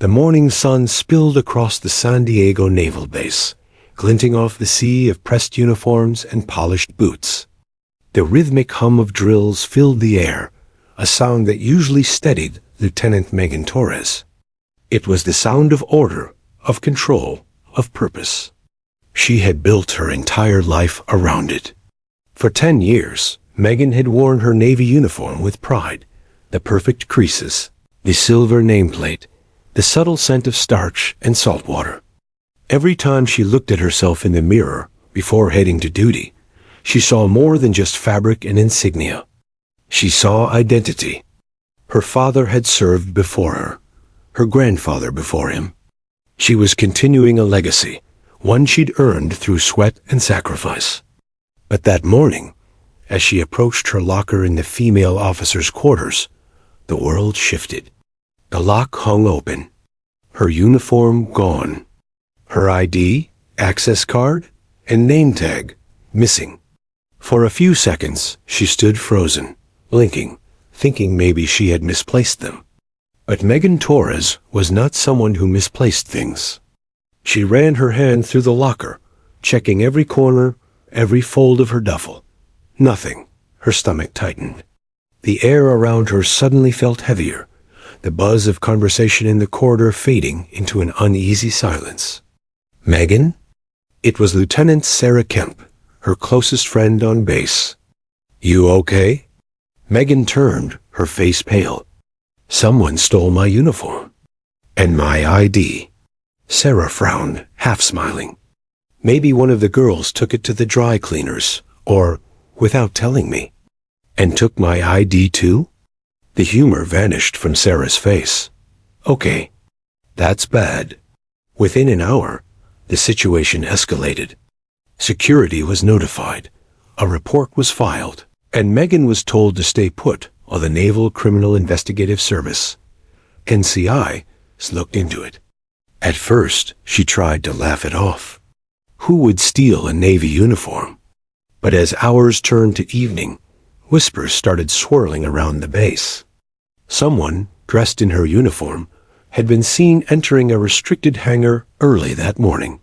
The morning sun spilled across the San Diego Naval Base, glinting off the sea of pressed uniforms and polished boots. The rhythmic hum of drills filled the air, a sound that usually steadied Lieutenant Megan Torres. It was the sound of order, of control, of purpose. She had built her entire life around it. For 10 years, Megan had worn her Navy uniform with pride, the perfect creases, the silver nameplate, the subtle scent of starch and salt water. Every time she looked at herself in the mirror before heading to duty, she saw more than just fabric and insignia. She saw identity. Her father had served before her grandfather before him. She was continuing a legacy, one she'd earned through sweat and sacrifice. But that morning, as she approached her locker in the female officers' quarters, the world shifted. The lock hung open. Her uniform gone. Her ID, access card, and name tag missing. For a few seconds, she stood frozen, blinking, thinking maybe she had misplaced them. But Megan Torres was not someone who misplaced things. She ran her hand through the locker, checking every corner, every fold of her duffel. Nothing. Her stomach tightened. The air around her suddenly felt heavier, the buzz of conversation in the corridor fading into an uneasy silence. Megan? It was Lieutenant Sarah Kemp, her closest friend on base. You okay? Megan turned, her face pale. Someone stole my uniform. And my ID. Sarah frowned, half smiling. Maybe one of the girls took it to the dry cleaners, or, without telling me. And took my ID too? The humor vanished from Sarah's face. Okay. That's bad. Within an hour, the situation escalated. Security was notified. A report was filed, and Megan was told to stay put while the Naval Criminal Investigative Service, NCI, looked into it. At first, she tried to laugh it off. Who would steal a Navy uniform? But as hours turned to evening, whispers started swirling around the base. Someone, dressed in her uniform, had been seen entering a restricted hangar early that morning.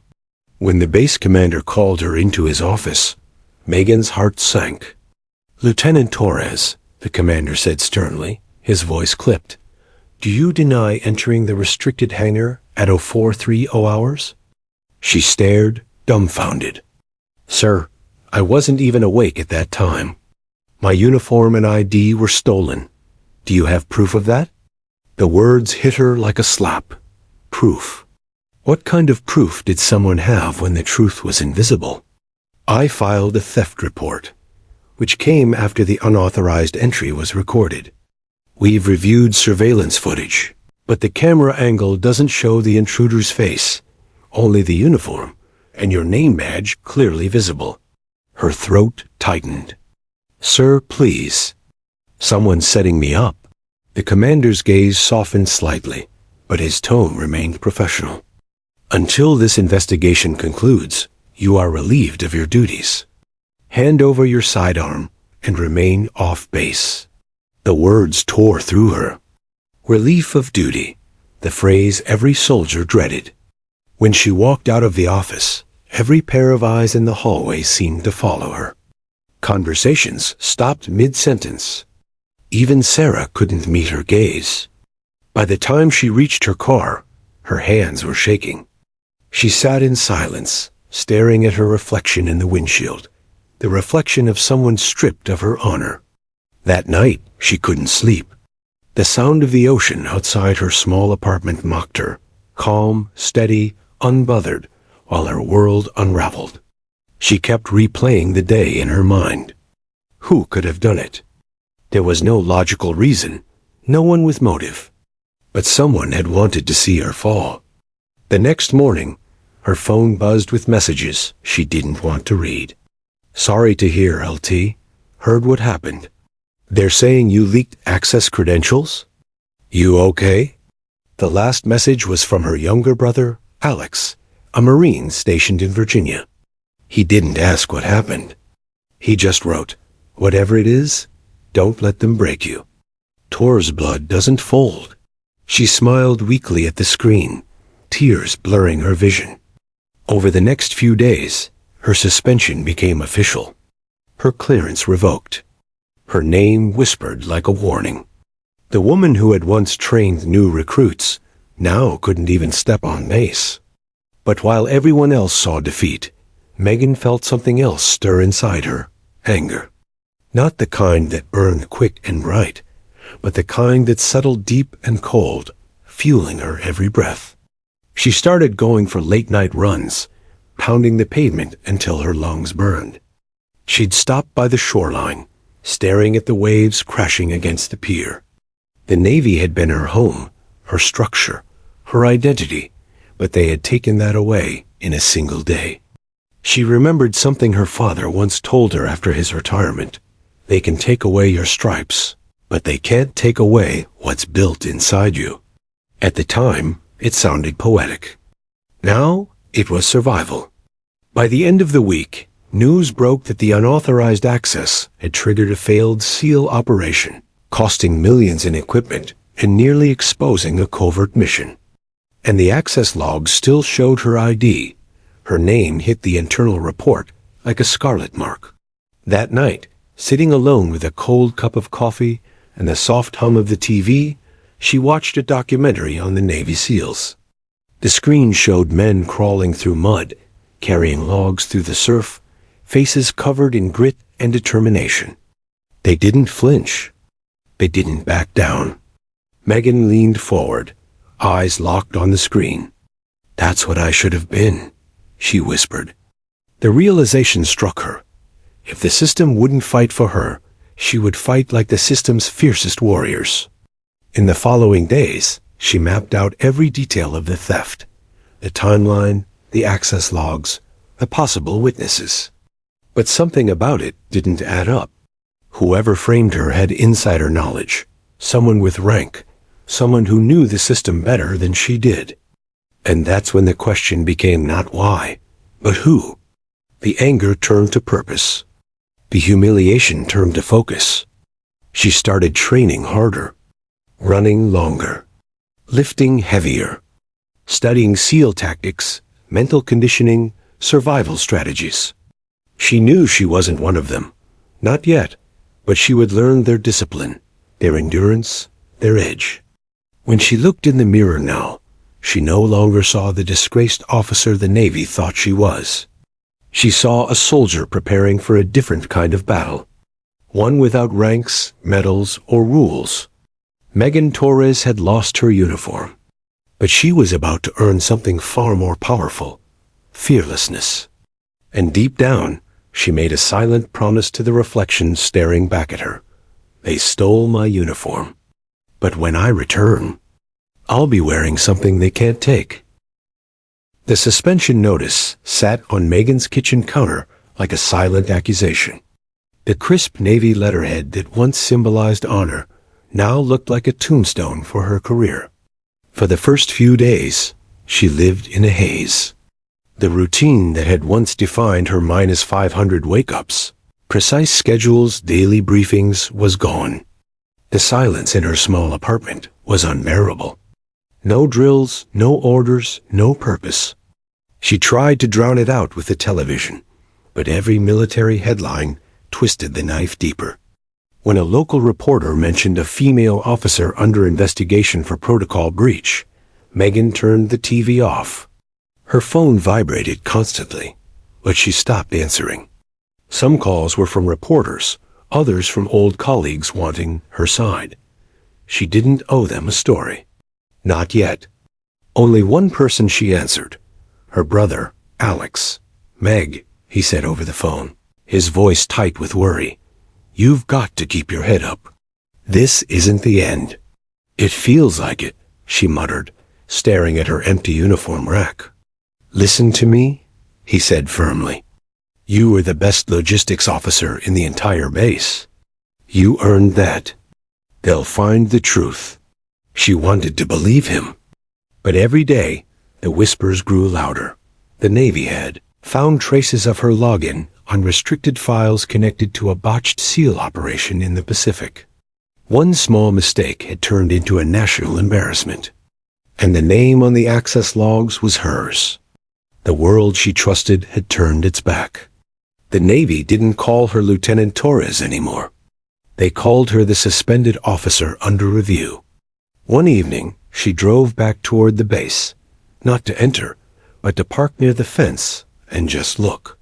When the base commander called her into his office, Megan's heart sank. Lieutenant Torres, the commander said sternly, his voice clipped. Do you deny entering the restricted hangar at 0430 hours? She stared, dumbfounded. Sir, I wasn't even awake at that time. My uniform and ID were stolen. Do you have proof of that? The words hit her like a slap. Proof. What kind of proof did someone have when the truth was invisible? I filed a theft report, which came after the unauthorized entry was recorded. We've reviewed surveillance footage, but the camera angle doesn't show the intruder's face, only the uniform, and your name badge clearly visible. Her throat tightened. Sir, please. Someone's setting me up. The commander's gaze softened slightly, but his tone remained professional. Until this investigation concludes, you are relieved of your duties. Hand over your sidearm and remain off base. The words tore through her. Relief of duty, the phrase every soldier dreaded. When she walked out of the office, every pair of eyes in the hallway seemed to follow her. Conversations stopped mid-sentence. Even Sarah couldn't meet her gaze. By the time she reached her car, her hands were shaking. She sat in silence, staring at her reflection in the windshield, the reflection of someone stripped of her honor. That night, she couldn't sleep. The sound of the ocean outside her small apartment mocked her, calm, steady, unbothered, while her world unraveled. She kept replaying the day in her mind. Who could have done it? There was no logical reason, no one with motive. But someone had wanted to see her fall. The next morning, her phone buzzed with messages she didn't want to read. Sorry to hear, LT. Heard what happened. They're saying you leaked access credentials? You okay? The last message was from her younger brother, Alex, a Marine stationed in Virginia. He didn't ask what happened. He just wrote, whatever it is, don't let them break you. Tor's blood doesn't fold. She smiled weakly at the screen, tears blurring her vision. Over the next few days, her suspension became official. Her clearance revoked. Her name whispered like a warning. The woman who had once trained new recruits now couldn't even step on base. But while everyone else saw defeat, Megan felt something else stir inside her, anger. Not the kind that burned quick and bright, but the kind that settled deep and cold, fueling her every breath. She started going for late-night runs, pounding the pavement until her lungs burned. She'd stop by the shoreline, staring at the waves crashing against the pier. The Navy had been her home, her structure, her identity, but they had taken that away in a single day. She remembered something her father once told her after his retirement. They can take away your stripes, but they can't take away what's built inside you. At the time, it sounded poetic. Now, it was survival. By the end of the week, news broke that the unauthorized access had triggered a failed SEAL operation, costing millions in equipment and nearly exposing a covert mission. And the access logs still showed her ID. Her name hit the internal report like a scarlet mark. That night, sitting alone with a cold cup of coffee and the soft hum of the TV, she watched a documentary on the Navy SEALs. The screen showed men crawling through mud, carrying logs through the surf, faces covered in grit and determination. They didn't flinch. They didn't back down. Megan leaned forward, eyes locked on the screen. "That's what I should have been," she whispered. The realization struck her. If the system wouldn't fight for her, she would fight like the system's fiercest warriors. In the following days, she mapped out every detail of the theft, the timeline, the access logs, the possible witnesses. But something about it didn't add up. Whoever framed her had insider knowledge, someone with rank, someone who knew the system better than she did. And that's when the question became not why, but who. The anger turned to purpose. The humiliation turned to focus. She started training harder, running longer, lifting heavier, studying SEAL tactics, mental conditioning, survival strategies. She knew she wasn't one of them. Not yet, but she would learn their discipline, their endurance, their edge. When she looked in the mirror now, she no longer saw the disgraced officer the Navy thought she was. She saw a soldier preparing for a different kind of battle, one without ranks, medals, or rules. Megan Torres had lost her uniform, but she was about to earn something far more powerful, fearlessness. And deep down, she made a silent promise to the reflection staring back at her. They stole my uniform. But when I return, I'll be wearing something they can't take. The suspension notice sat on Megan's kitchen counter like a silent accusation. The crisp Navy letterhead that once symbolized honor now looked like a tombstone for her career. For the first few days, she lived in a haze. The routine that had once defined her -500 wake-ups, precise schedules, daily briefings, was gone. The silence in her small apartment was unbearable. No drills, no orders, no purpose. She tried to drown it out with the television, but every military headline twisted the knife deeper. When a local reporter mentioned a female officer under investigation for protocol breach, Megan turned the TV off. Her phone vibrated constantly, but she stopped answering. Some calls were from reporters, others from old colleagues wanting her side. She didn't owe them a story. Not yet. Only one person she answered. Her brother, Alex. "Meg," he said over the phone, his voice tight with worry. "You've got to keep your head up. This isn't the end." "It feels like it," she muttered, staring at her empty uniform rack. "Listen to me," he said firmly. "You were the best logistics officer in the entire base. You earned that. They'll find the truth." She wanted to believe him. But every day, the whispers grew louder. The Navy had found traces of her login on restricted files connected to a botched SEAL operation in the Pacific. One small mistake had turned into a national embarrassment, and the name on the access logs was hers. The world she trusted had turned its back. The Navy didn't call her Lieutenant Torres anymore. They called her the suspended officer under review. One evening, she drove back toward the base, not to enter, but to park near the fence and just look.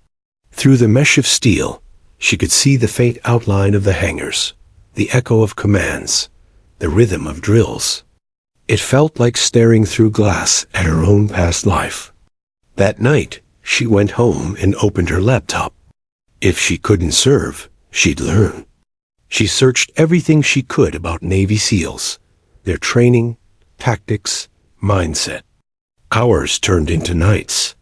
Through the mesh of steel, she could see the faint outline of the hangars, the echo of commands, the rhythm of drills. It felt like staring through glass at her own past life. That night, she went home and opened her laptop. If she couldn't serve, she'd learn. She searched everything she could about Navy SEALs, their training, tactics, mindset. Hours turned into nights.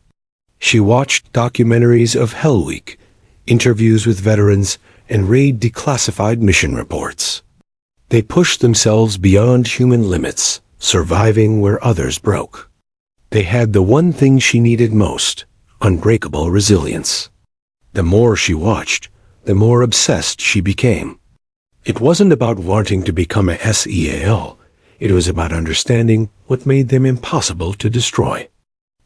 She watched documentaries of Hell Week, interviews with veterans, and read declassified mission reports. They pushed themselves beyond human limits, surviving where others broke. They had the one thing she needed most, unbreakable resilience. The more she watched, the more obsessed she became. It wasn't about wanting to become a SEAL. It was about understanding what made them impossible to destroy.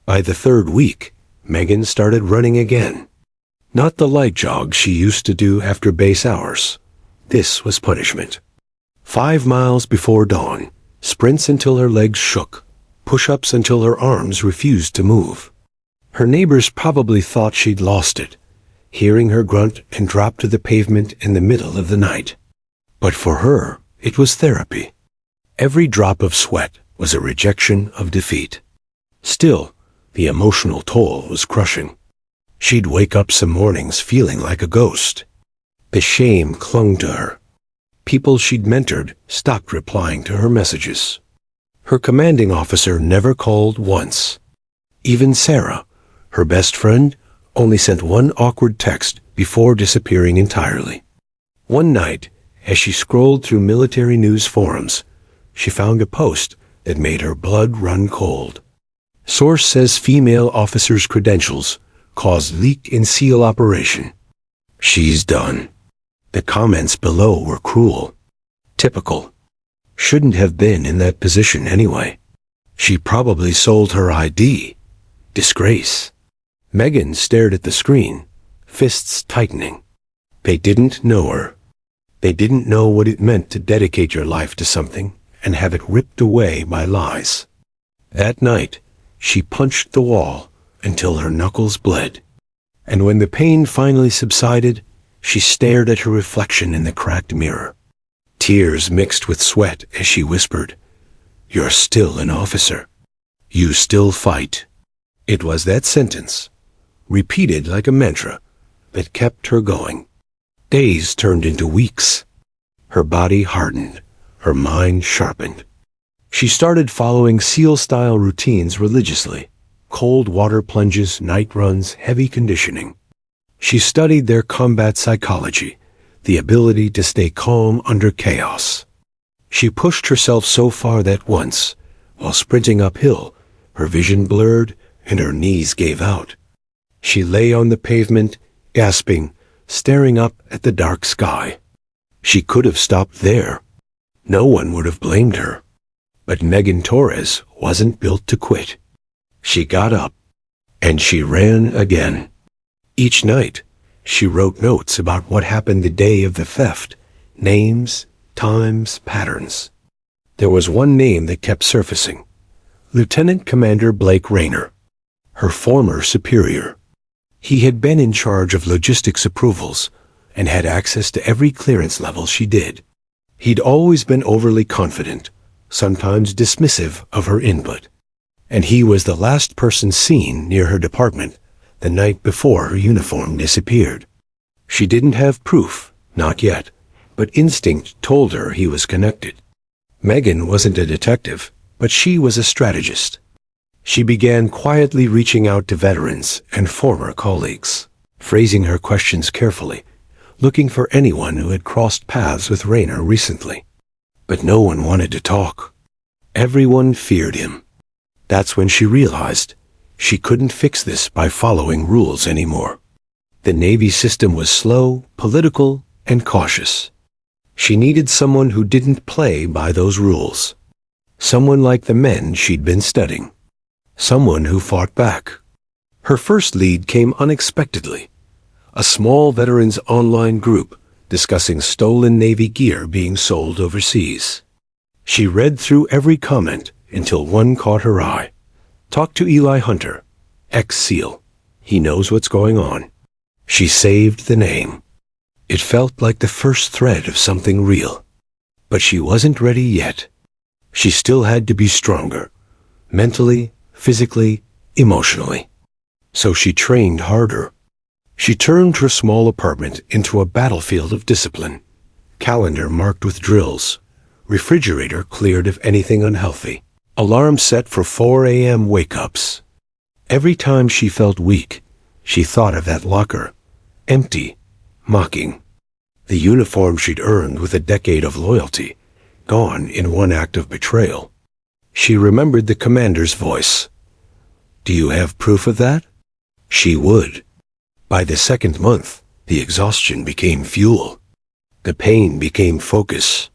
By the third week, Megan started running again. Not the light jog she used to do after base hours. This was punishment. 5 miles before dawn, sprints until her legs shook, push-ups until her arms refused to move. Her neighbors probably thought she'd lost it, hearing her grunt and drop to the pavement in the middle of the night. But for her, it was therapy. Every drop of sweat was a rejection of defeat. Still, the emotional toll was crushing. She'd wake up some mornings feeling like a ghost. The shame clung to her. People she'd mentored stopped replying to her messages. Her commanding officer never called once. Even Sarah, her best friend, only sent one awkward text before disappearing entirely. One night, as she scrolled through military news forums, she found a post that made her blood run cold. Source says female officer's credentials caused leak in SEAL operation. She's done. The comments below were cruel. Typical. Shouldn't have been in that position anyway. She probably sold her ID. Disgrace. Megan stared at the screen, fists tightening. They didn't know her. They didn't know what it meant to dedicate your life to something and have it ripped away by lies. That night, she punched the wall until her knuckles bled. And when the pain finally subsided, she stared at her reflection in the cracked mirror. Tears mixed with sweat as she whispered, "You're still an officer. You still fight." It was that sentence, repeated like a mantra, that kept her going. Days turned into weeks. Her body hardened, her mind sharpened. She started following SEAL-style routines religiously: cold water plunges, night runs, heavy conditioning. She studied their combat psychology, the ability to stay calm under chaos. She pushed herself so far that once, while sprinting uphill, her vision blurred and her knees gave out. She lay on the pavement, gasping, staring up at the dark sky. She could have stopped there. No one would have blamed her. But Megan Torres wasn't built to quit. She got up, and she ran again. Each night, she wrote notes about what happened the day of the theft: names, times, patterns. There was one name that kept surfacing: Lieutenant Commander Blake Rayner, her former superior. He had been in charge of logistics approvals and had access to every clearance level she did. He'd always been overly confident, sometimes dismissive of her input. And he was the last person seen near her department the night before her uniform disappeared. She didn't have proof, not yet, but instinct told her he was connected. Megan wasn't a detective, but she was a strategist. She began quietly reaching out to veterans and former colleagues, phrasing her questions carefully, looking for anyone who had crossed paths with Rayner recently. But no one wanted to talk. Everyone feared him. That's when she realized she couldn't fix this by following rules anymore. The Navy system was slow, political, and cautious. She needed someone who didn't play by those rules. Someone like the men she'd been studying. Someone who fought back. Her first lead came unexpectedly. A small veterans online group discussing stolen Navy gear being sold overseas. She read through every comment until one caught her eye. Talk to Eli Hunter, ex-SEAL. He knows what's going on. She saved the name. It felt like the first thread of something real. But she wasn't ready yet. She still had to be stronger. Mentally, physically, emotionally. So she trained harder. She turned her small apartment into a battlefield of discipline. Calendar marked with drills. Refrigerator cleared of anything unhealthy. Alarm set for 4 a.m. wake-ups. Every time she felt weak, she thought of that locker. Empty. Mocking. The uniform she'd earned with a decade of loyalty. Gone in one act of betrayal. She remembered the commander's voice. Do you have proof of that? She would. By the second month, the exhaustion became fuel. The pain became focus.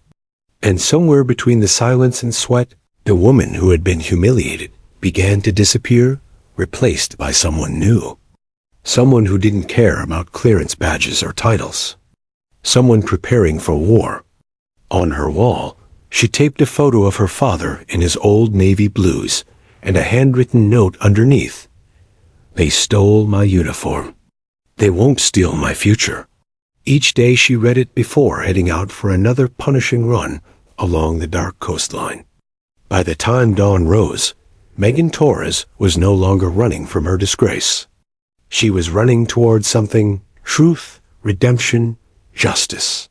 And somewhere between the silence and sweat, the woman who had been humiliated began to disappear, replaced by someone new. Someone who didn't care about clearance badges or titles. Someone preparing for war. On her wall, she taped a photo of her father in his old navy blues and a handwritten note underneath. They stole my uniform. They won't steal my future. Each day she read it before heading out for another punishing run along the dark coastline. By the time dawn rose, Megan Torres was no longer running from her disgrace. She was running towards something: truth, redemption, justice.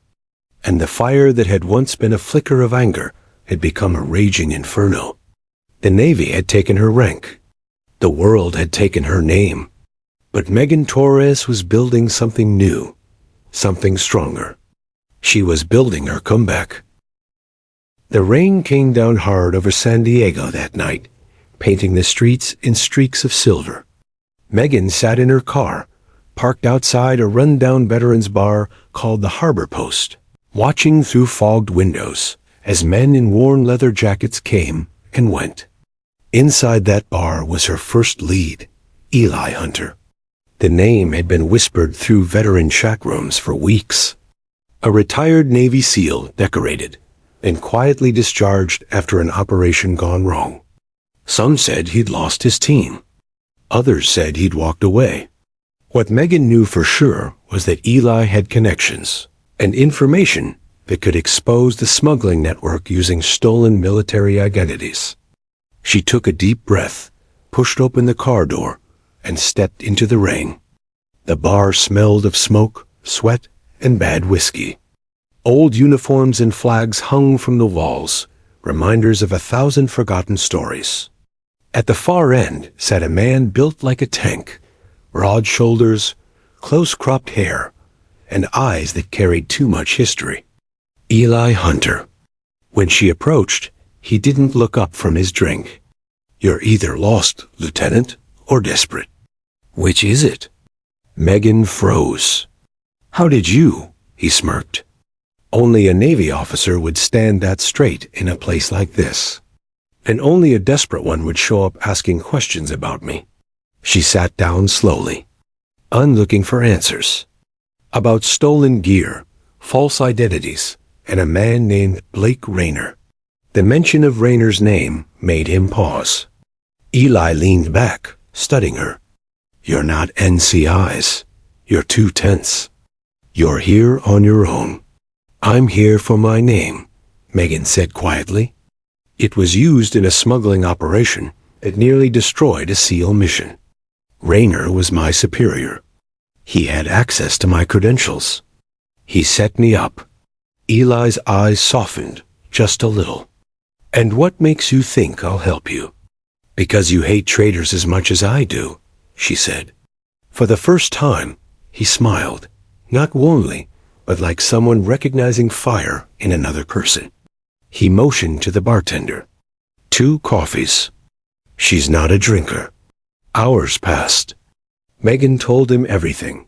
And the fire that had once been a flicker of anger had become a raging inferno. The Navy had taken her rank. The world had taken her name. But Megan Torres was building something new, something stronger. She was building her comeback. The rain came down hard over San Diego that night, painting the streets in streaks of silver. Megan sat in her car, parked outside a run-down veterans bar called the Harbor Post, watching through fogged windows as men in worn leather jackets came and went. Inside that bar was her first lead, Eli Hunter. The name had been whispered through veteran shack rooms for weeks. A retired Navy SEAL, decorated, and quietly discharged after an operation gone wrong. Some said he'd lost his team. Others said he'd walked away. What Megan knew for sure was that Eli had connections and information that could expose the smuggling network using stolen military identities. She took a deep breath, pushed open the car door, and stepped into the rain. The bar smelled of smoke, sweat, and bad whiskey. Old uniforms and flags hung from the walls, reminders of 1,000 forgotten stories. At the far end sat a man built like a tank, broad shoulders, close-cropped hair, and eyes that carried too much history. Eli Hunter. When she approached, he didn't look up from his drink. You're either lost, Lieutenant, or desperate. Which is it? Megan froze. How did you? He smirked. Only a Navy officer would stand that straight in a place like this. And only a desperate one would show up asking questions about me. She sat down slowly, looking for answers. About stolen gear, false identities, and a man named Blake Rayner. The mention of Rayner's name made him pause. Eli leaned back, studying her. You're not NCIs. You're too tense. You're here on your own. I'm here for my name, Megan said quietly. It was used in a smuggling operation that nearly destroyed a SEAL mission. Rayner was my superior. He had access to my credentials. He set me up. Eli's eyes softened just a little. And what makes you think I'll help you? Because you hate traitors as much as I do, she said. For the first time, he smiled, not warmly, but like someone recognizing fire in another person. He motioned to the bartender. 2 coffees. She's not a drinker. Hours passed. Megan told him everything.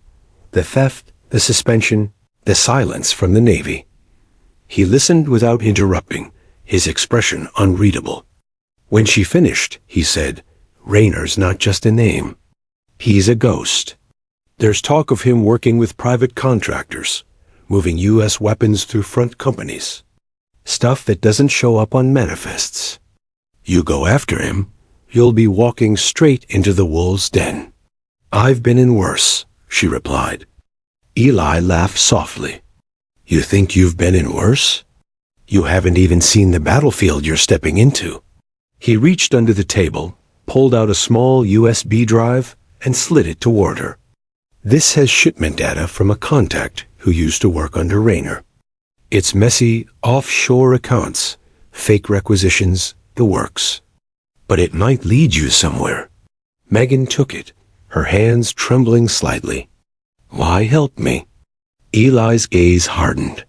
The theft, the suspension, the silence from the Navy. He listened without interrupting, his expression unreadable. When she finished, he said, "Rayner's not just a name. He's a ghost. There's talk of him working with private contractors, moving U.S. weapons through front companies. Stuff that doesn't show up on manifests. You go after him, you'll be walking straight into the wolves' den." "I've been in worse," she replied. Eli laughed softly. "You think you've been in worse? You haven't even seen the battlefield you're stepping into." He reached under the table, pulled out a small USB drive, and slid it toward her. "This has shipment data from a contact who used to work under Rayner. It's messy, offshore accounts, fake requisitions, the works. But it might lead you somewhere." Megan took it, her hands trembling slightly. "Why help me?" Eli's gaze hardened.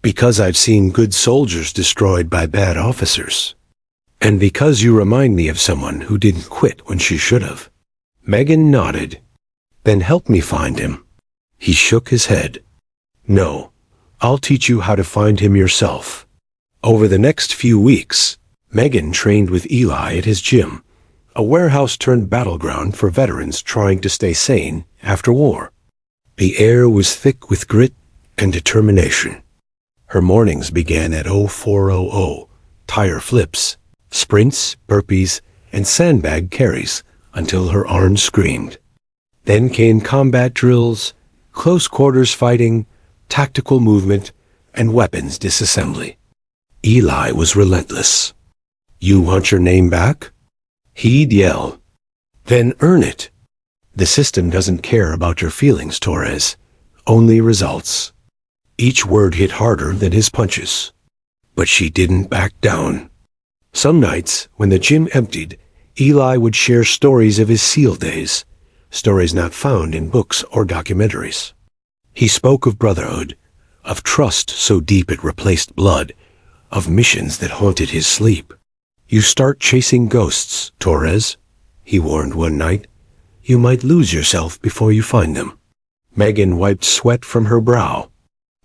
"Because I've seen good soldiers destroyed by bad officers. And because you remind me of someone who didn't quit when she should have." Megan nodded. "Then help me find him." He shook his head. "No, I'll teach you how to find him yourself." Over the next few weeks, Megan trained with Eli at his gym, a warehouse turned battleground for veterans trying to stay sane after war. The air was thick with grit and determination. Her mornings began at 0400, tire flips, sprints, burpees, and sandbag carries until her arms screamed. Then came combat drills, close quarters fighting, tactical movement, and weapons disassembly. Eli was relentless. "You want your name back?" He'd yell. "Then earn it. The system doesn't care about your feelings, Torres. Only results." Each word hit harder than his punches. But she didn't back down. Some nights, when the gym emptied, Eli would share stories of his SEAL days, stories not found in books or documentaries. He spoke of brotherhood, of trust so deep it replaced blood, of missions that haunted his sleep. "You start chasing ghosts, Torres," he warned one night. "You might lose yourself before you find them." Megan wiped sweat from her brow.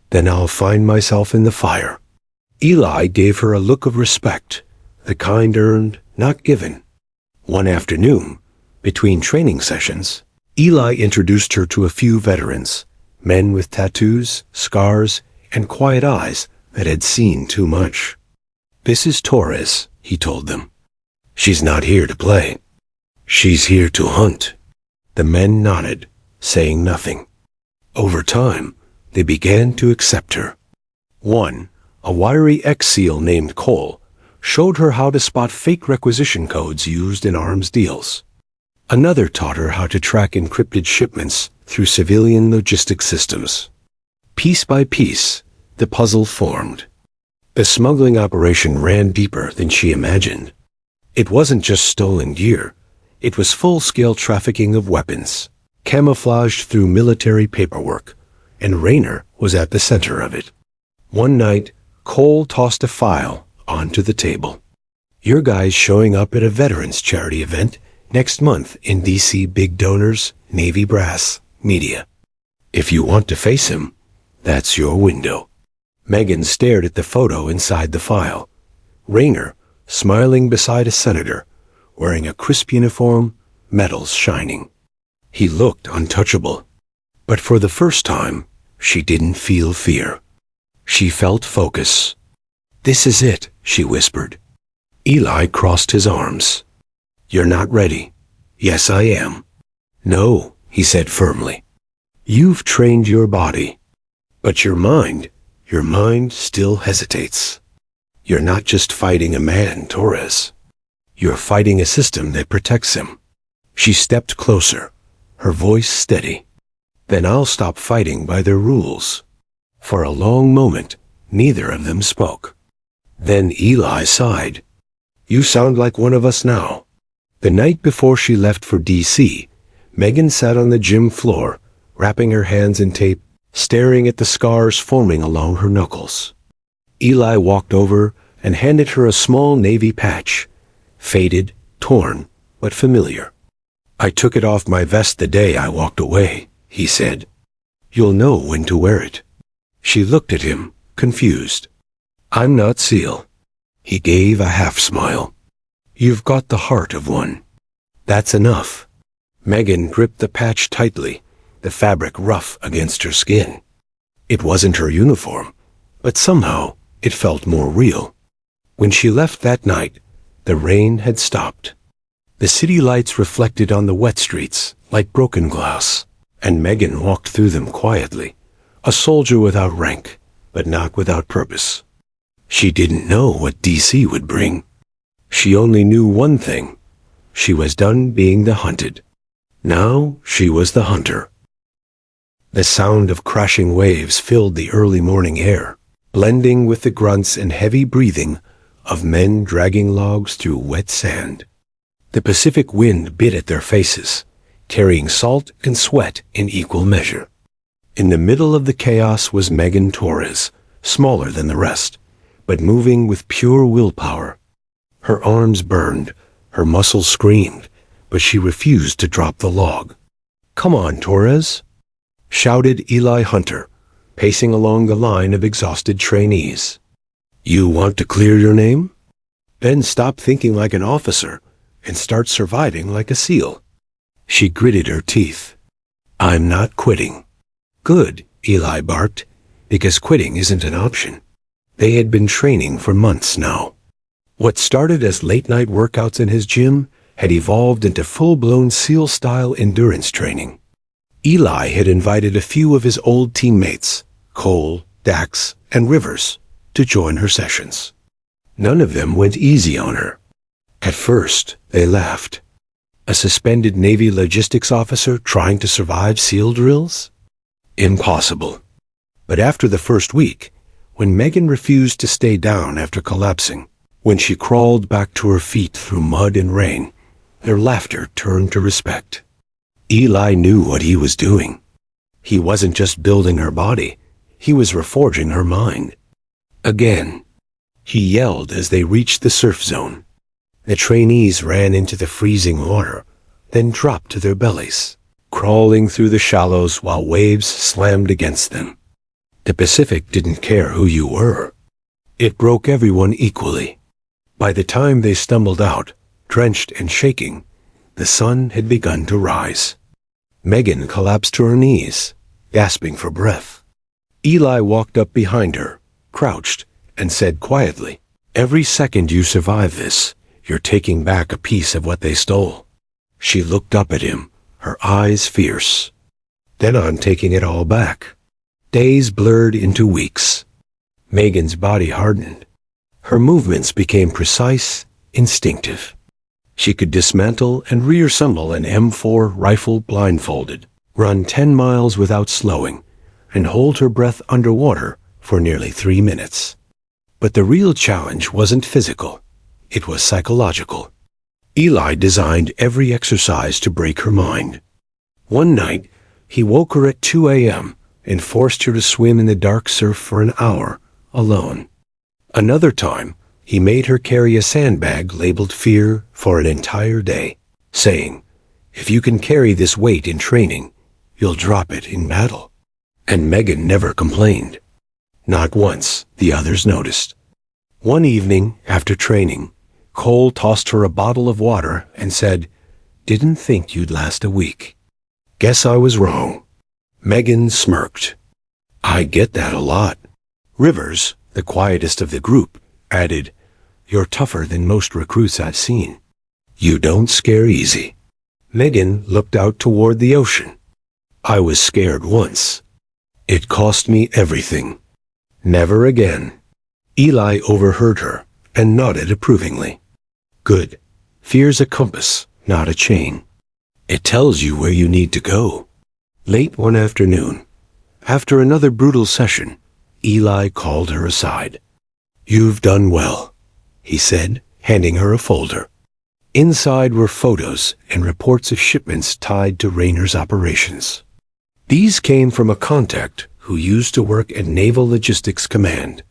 "Then I'll find myself in the fire." Eli gave her a look of respect, the kind earned, not given. One afternoon, between training sessions, Eli introduced her to a few veterans, men with tattoos, scars, and quiet eyes that had seen too much. "This is Torres," he told them. "She's not here to play. She's here to hunt." The men nodded, saying nothing. Over time, they began to accept her. One, a wiry ex-SEAL named Cole, showed her how to spot fake requisition codes used in arms deals. Another taught her how to track encrypted shipments through civilian logistics systems. Piece by piece, the puzzle formed. The smuggling operation ran deeper than she imagined. It wasn't just stolen gear. It was full-scale trafficking of weapons, camouflaged through military paperwork, and Rayner was at the center of it. One night, Cole tossed a file onto the table. "Your guy's showing up at a veterans charity event next month in D.C. Big donors, Navy brass, media. If you want to face him, that's your window." Megan stared at the photo inside the file. Rayner, smiling beside a senator, wearing a crisp uniform, medals shining. He looked untouchable. But for the first time, she didn't feel fear. She felt focus. "This is it," she whispered. Eli crossed his arms. "You're not ready." "Yes, I am." "No," he said firmly. "You've trained your body. But your mind still hesitates. You're not just fighting a man, Torres. You're fighting a system that protects him." She stepped closer, her voice steady. "Then I'll stop fighting by their rules." For a long moment, neither of them spoke. Then Eli sighed. "You sound like one of us now." The night before she left for D.C., Megan sat on the gym floor, wrapping her hands in tape, staring at the scars forming along her knuckles. Eli walked over and handed her a small navy patch, faded, torn, but familiar. "I took it off my vest the day I walked away," he said. "You'll know when to wear it." She looked at him, confused. I'm not Seal. He gave a half-smile. You've got the heart of one. That's enough. Megan gripped the patch tightly, the fabric rough against her skin. It wasn't her uniform, but somehow it felt more real. When she left that night, the rain had stopped. The city lights reflected on the wet streets like broken glass, and Megan walked through them quietly, a soldier without rank, but not without purpose. She didn't know what DC would bring. She only knew one thing. She was done being the hunted. Now she was the hunter. The sound of crashing waves filled the early morning air, blending with the grunts and heavy breathing of men dragging logs through wet sand. The Pacific wind bit at their faces, carrying salt and sweat in equal measure. In the middle of the chaos was Megan Torres, smaller than the rest, but moving with pure willpower. Her arms burned, her muscles screamed, but she refused to drop the log. "Come on, Torres," shouted Eli Hunter, pacing along the line of exhausted trainees. "You want to clear your name? Then stop thinking like an officer and start surviving like a SEAL." She gritted her teeth. "I'm not quitting." "Good," Eli barked, because quitting isn't an option. They had been training for months now. What started as late-night workouts in his gym had evolved into full-blown SEAL-style endurance training. Eli had invited a few of his old teammates, Cole, Dax, and Rivers, to join her sessions. None of them went easy on her. At first, they laughed. A suspended Navy logistics officer trying to survive SEAL drills? Impossible. But after the first week, when Megan refused to stay down after collapsing, when she crawled back to her feet through mud and rain, their laughter turned to respect. Eli knew what he was doing. He wasn't just building her body, he was reforging her mind. Again, he yelled as they reached the surf zone. The trainees ran into the freezing water, then dropped to their bellies, crawling through the shallows while waves slammed against them. The Pacific didn't care who you were. It broke everyone equally. By the time they stumbled out, drenched and shaking, the sun had begun to rise. Megan collapsed to her knees, gasping for breath. Eli walked up behind her, crouched, and said quietly, "Every second you survive this, you're taking back a piece of what they stole." She looked up at him, her eyes fierce. "Then I'm taking it all back." Days blurred into weeks. Megan's body hardened. Her movements became precise, instinctive. She could dismantle and reassemble an M4 rifle blindfolded, run 10 miles without slowing, and hold her breath underwater for nearly 3 minutes. But the real challenge wasn't physical. It was psychological. Eli designed every exercise to break her mind. One night, he woke her at 2 a.m. and forced her to swim in the dark surf for an hour, alone. Another time, he made her carry a sandbag labeled fear for an entire day, saying, "If you can carry this weight in training, you'll drop it in battle." And Megan never complained. Not once, the others noticed. One evening, after training, Cole tossed her a bottle of water and said, "Didn't think you'd last a week." "Guess I was wrong." Megan smirked. "I get that a lot." Rivers, the quietest of the group, added, "You're tougher than most recruits I've seen. You don't scare easy." Megan looked out toward the ocean. "I was scared once. It cost me everything. Never again." Eli overheard her and nodded approvingly. "Good. Fear's a compass, not a chain. It tells you where you need to go." Late one afternoon, after another brutal session, Eli called her aside. "You've done well," he said, handing her a folder. Inside were photos and reports of shipments tied to Rayner's operations. These came from a contact who used to work at Naval Logistics Command.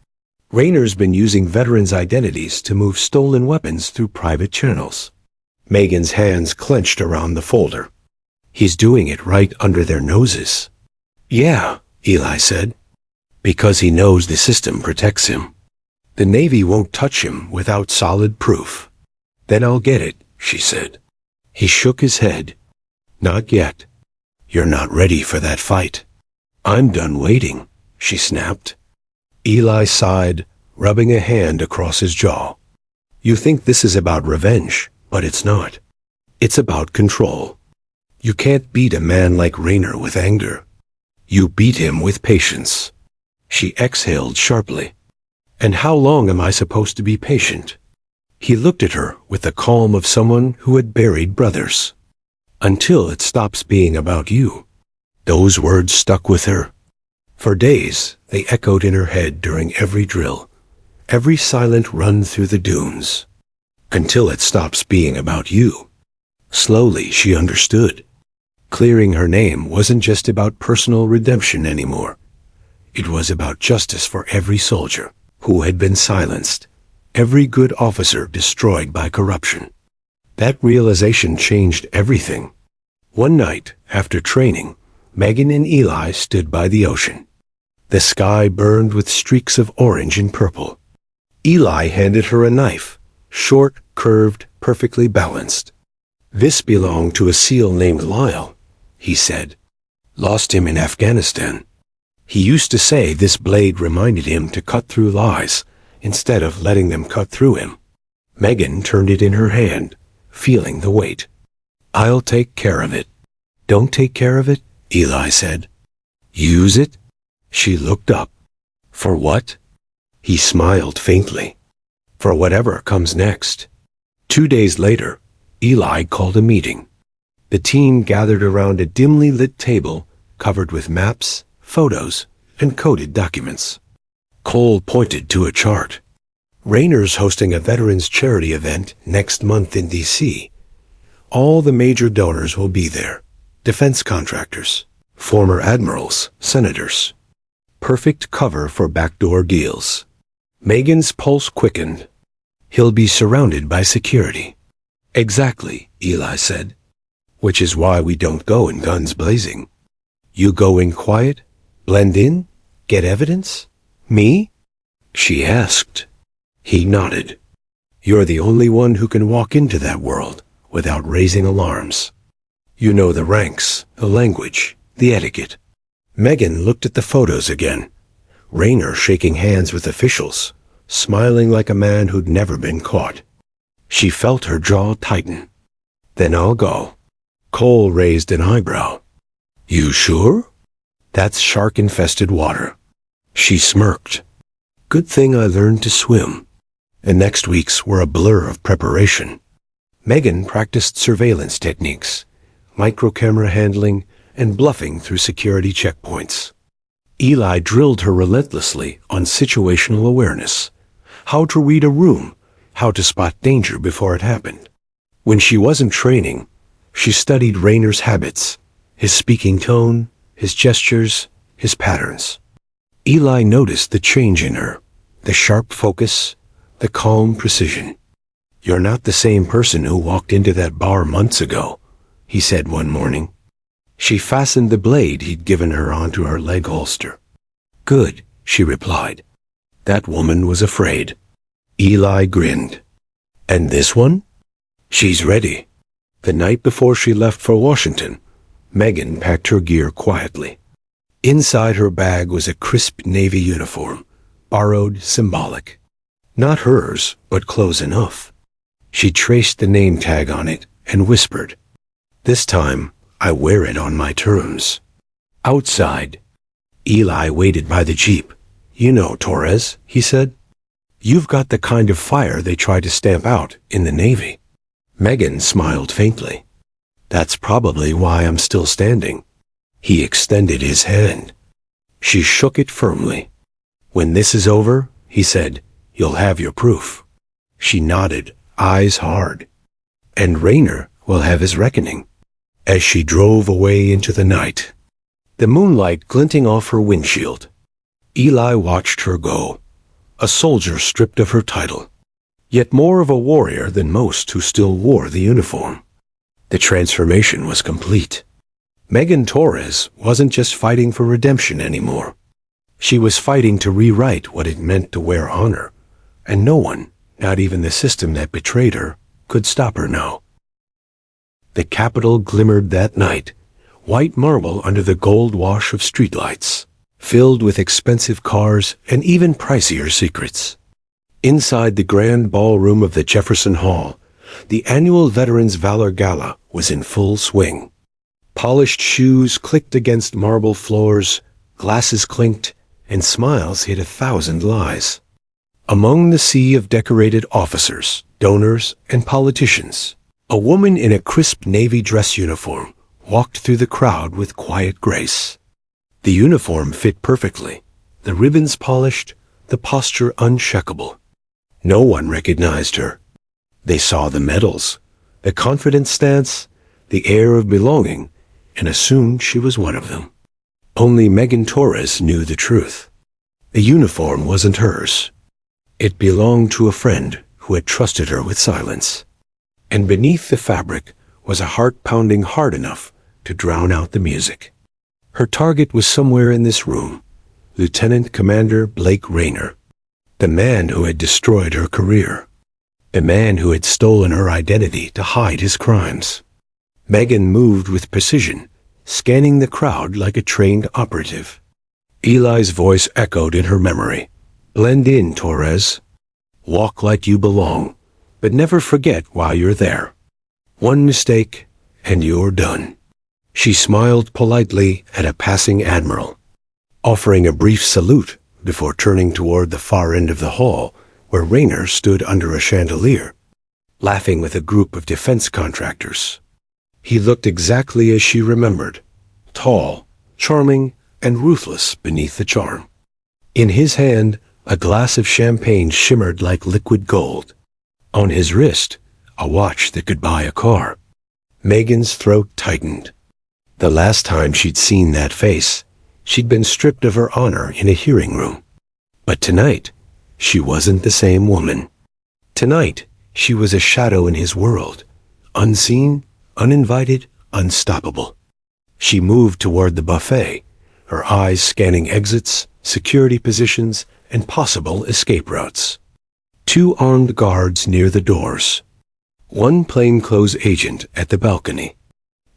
Rayner's been using veterans' identities to move stolen weapons through private channels. Megan's hands clenched around the folder. "He's doing it right under their noses." "Yeah," Eli said, "because he knows the system protects him." The Navy won't touch him without solid proof. Then I'll get it, she said. He shook his head. Not yet. You're not ready for that fight. I'm done waiting, she snapped. Eli sighed, rubbing a hand across his jaw. You think this is about revenge, but it's not. It's about control. You can't beat a man like Rayner with anger. You beat him with patience. She exhaled sharply. And how long am I supposed to be patient? He looked at her with the calm of someone who had buried brothers. Until it stops being about you. Those words stuck with her. For days, they echoed in her head during every drill, every silent run through the dunes. Until it stops being about you. Slowly, she understood. Clearing her name wasn't just about personal redemption anymore. It was about justice for every soldier who had been silenced, every good officer destroyed by corruption. That realization changed everything. One night, after training, Megan and Eli stood by the ocean. The sky burned with streaks of orange and purple. Eli handed her a knife, short, curved, perfectly balanced. This belonged to a SEAL named Lyle, he said. Lost him in Afghanistan. He used to say this blade reminded him to cut through lies, instead of letting them cut through him. Megan turned it in her hand, feeling the weight. I'll take care of it. Don't take care of it, Eli said. Use it? She looked up. For what? He smiled faintly. For whatever comes next. 2 days later, Eli called a meeting. The team gathered around a dimly lit table covered with maps, photos, and coded documents. Cole pointed to a chart. Rayner's hosting a veterans charity event next month in D.C. All the major donors will be there. Defense contractors, former admirals, senators. Perfect cover for backdoor deals. Megan's pulse quickened. He'll be surrounded by security. Exactly, Eli said. Which is why we don't go in guns blazing. You go in quiet, blend in, get evidence? Me? She asked. He nodded. You're the only one who can walk into that world without raising alarms. You know the ranks, the language, the etiquette. Megan looked at the photos again. Rayner shaking hands with officials, smiling like a man who'd never been caught. She felt her jaw tighten. Then I'll go. Cole raised an eyebrow. You sure? That's shark-infested water. She smirked. Good thing I learned to swim. And next week's were a blur of preparation. Megan practiced surveillance techniques, micro-camera handling, and bluffing through security checkpoints. Eli drilled her relentlessly on situational awareness, how to read a room, how to spot danger before it happened. When she wasn't training, she studied Rayner's habits, his speaking tone, his gestures, his patterns. Eli noticed the change in her, the sharp focus, the calm precision. You're not the same person who walked into that bar months ago, he said one morning. She fastened the blade he'd given her onto her leg holster. Good, she replied. That woman was afraid. Eli grinned. And this one? She's ready. The night before she left for Washington, Megan packed her gear quietly. Inside her bag was a crisp Navy uniform, borrowed, symbolic. Not hers, but close enough. She traced the name tag on it and whispered, This time, I wear it on my terms. Outside, Eli waited by the jeep. You know, Torres, he said. You've got the kind of fire they try to stamp out in the Navy. Megan smiled faintly. That's probably why I'm still standing. He extended his hand. She shook it firmly. When this is over, he said, you'll have your proof. She nodded, eyes hard. And Rayner will have his reckoning. As she drove away into the night, the moonlight glinting off her windshield, Eli watched her go, a soldier stripped of her title, yet more of a warrior than most who still wore the uniform. The transformation was complete. Megan Torres wasn't just fighting for redemption anymore. She was fighting to rewrite what it meant to wear honor, and no one, not even the system that betrayed her, could stop her now. The Capitol glimmered that night, white marble under the gold wash of streetlights, filled with expensive cars and even pricier secrets. Inside the grand ballroom of the Jefferson Hall, the annual Veterans Valor Gala was in full swing. Polished shoes clicked against marble floors, glasses clinked, and smiles hid 1,000 lies. Among the sea of decorated officers, donors, and politicians, a woman in a crisp navy dress uniform walked through the crowd with quiet grace. The uniform fit perfectly, the ribbons polished, the posture unshakable. No one recognized her. They saw the medals, the confident stance, the air of belonging, and assumed she was one of them. Only Megan Torres knew the truth. The uniform wasn't hers. It belonged to a friend who had trusted her with silence. And beneath the fabric was a heart pounding hard enough to drown out the music. Her target was somewhere in this room, Lieutenant Commander Blake Rayner, the man who had destroyed her career, the man who had stolen her identity to hide his crimes. Megan moved with precision, scanning the crowd like a trained operative. Eli's voice echoed in her memory. "Blend in, Torres. Walk like you belong, but never forget why you're there. One mistake, and you're done." She smiled politely at a passing admiral, offering a brief salute before turning toward the far end of the hall, where Rayner stood under a chandelier, laughing with a group of defense contractors. He looked exactly as she remembered, tall, charming, and ruthless beneath the charm. In his hand, a glass of champagne shimmered like liquid gold. On his wrist, a watch that could buy a car. Megan's throat tightened. The last time she'd seen that face, she'd been stripped of her honor in a hearing room. But tonight, she wasn't the same woman. Tonight, she was a shadow in his world, unseen, uninvited, unstoppable. She moved toward the buffet, her eyes scanning exits, security positions, and possible escape routes. 2 armed guards near the doors. 1 plainclothes agent at the balcony.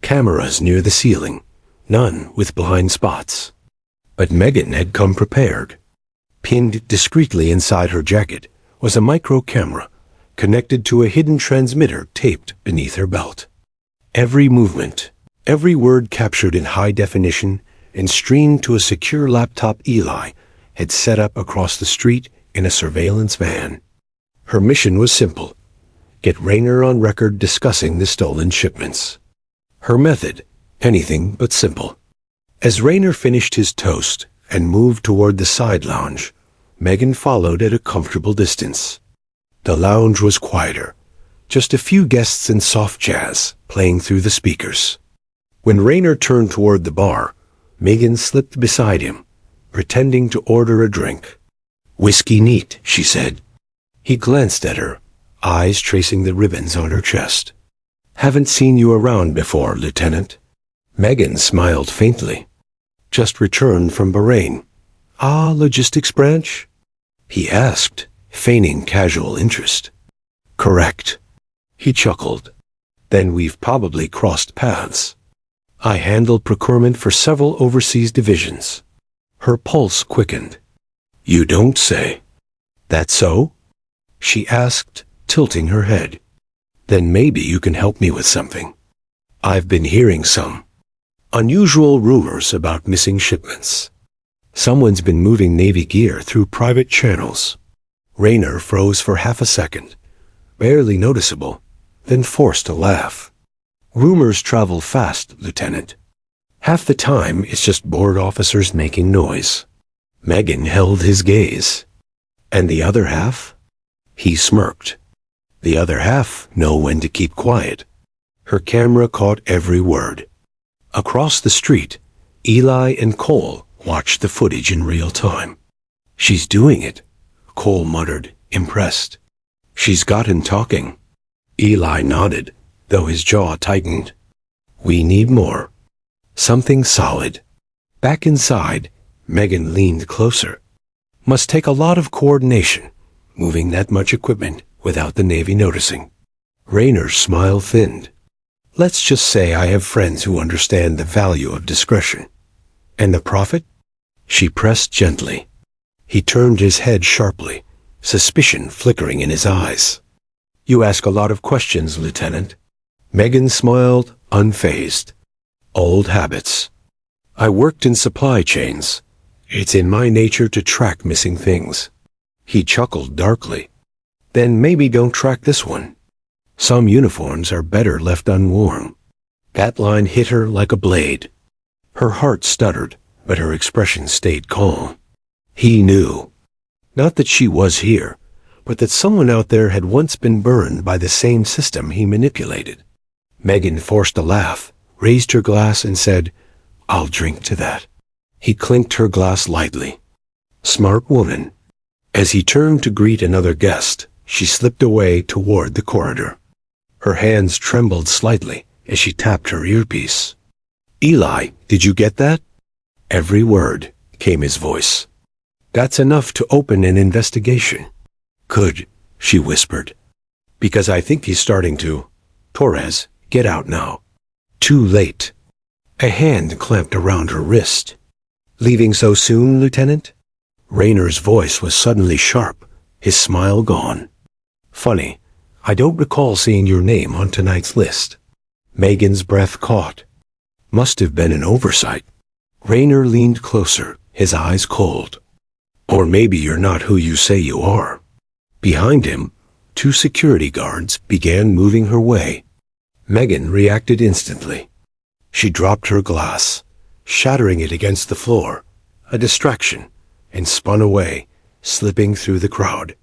Cameras near the ceiling, none with blind spots. But Megan had come prepared. Pinned discreetly inside her jacket was a micro camera, connected to a hidden transmitter taped beneath her belt. Every movement, every word captured in high definition and streamed to a secure laptop Eli had set up across the street in a surveillance van. Her mission was simple: get Rayner on record discussing the stolen shipments. Her method, anything but simple. As Rayner finished his toast and moved toward the side lounge, Megan followed at a comfortable distance. The lounge was quieter, just a few guests and soft jazz playing through the speakers. When Rayner turned toward the bar, Megan slipped beside him, pretending to order a drink. "Whiskey neat," she said. He glanced at her, eyes tracing the ribbons on her chest. "Haven't seen you around before, Lieutenant." Megan smiled faintly. "Just returned from Bahrain." "Ah, logistics branch?" he asked, feigning casual interest. "Correct." He chuckled. "Then we've probably crossed paths. I handled procurement for several overseas divisions." Her pulse quickened. "You don't say." "That so?" she asked, tilting her head. "Then maybe you can help me with something. I've been hearing some unusual rumors about missing shipments. Someone's been moving Navy gear through private channels." Rayner froze for half a second, barely noticeable, then forced a laugh. "Rumors travel fast, Lieutenant. Half the time it's just bored officers making noise." Megan held his gaze. "And the other half?" He smirked. "The other half know when to keep quiet." Her camera caught every word. Across the street, Eli and Cole watched the footage in real time. "She's doing it," Cole muttered, impressed. "She's got him talking." Eli nodded, though his jaw tightened. "We need more. Something solid." Back inside, Megan leaned closer. "Must take a lot of coordination, moving that much equipment without the Navy noticing. Rayner's smile thinned. Let's just say I have friends who understand the value of discretion. And the profit? She pressed gently. He turned his head sharply, suspicion flickering in his eyes. You ask a lot of questions, Lieutenant. Megan smiled, unfazed. Old habits. I worked in supply chains. It's in my nature to track missing things. He chuckled darkly. Then maybe don't track this one. Some uniforms are better left unworn. That line hit her like a blade. Her heart stuttered, but her expression stayed calm. He knew. Not that she was here, but that someone out there had once been burned by the same system he manipulated. Megan forced a laugh, raised her glass and said, I'll drink to that. He clinked her glass lightly. Smart woman. As he turned to greet another guest, she slipped away toward the corridor. Her hands trembled slightly as she tapped her earpiece. Eli, did you get that? Every word, came his voice. That's enough to open an investigation. Good, she whispered. Because I think he's starting to. Torres, get out now. Too late. A hand clamped around her wrist. Leaving so soon, Lieutenant? Rayner's voice was suddenly sharp, his smile gone. Funny, I don't recall seeing your name on tonight's list. Megan's breath caught. Must have been an oversight. Rayner leaned closer, his eyes cold. Or maybe you're not who you say you are. Behind him, 2 security guards began moving her way. Megan reacted instantly. She dropped her glass, shattering it against the floor, a distraction, and spun away, slipping through the crowd.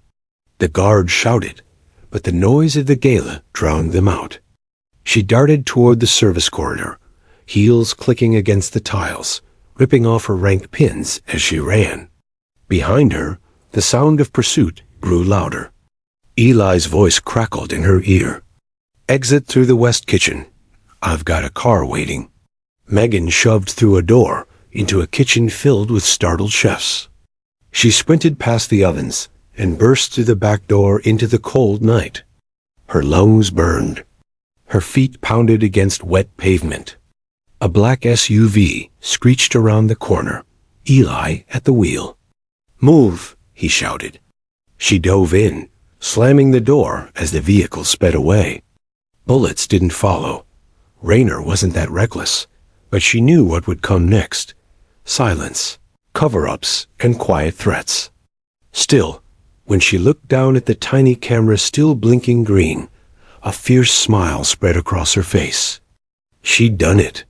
The guard shouted, but the noise of the gala drowned them out. She darted toward the service corridor, heels clicking against the tiles, ripping off her rank pins as she ran. Behind her, the sound of pursuit grew louder. Eli's voice crackled in her ear. Exit through the west kitchen. I've got a car waiting. Megan shoved through a door into a kitchen filled with startled chefs. She sprinted past the ovens and burst through the back door into the cold night. Her lungs burned. Her feet pounded against wet pavement. A black SUV screeched around the corner, Eli at the wheel. Move, he shouted. She dove in, slamming the door as the vehicle sped away. Bullets didn't follow. Rayner wasn't that reckless, but she knew what would come next. Silence, cover-ups, and quiet threats. Still, when she looked down at the tiny camera still blinking green, a fierce smile spread across her face. She'd done it.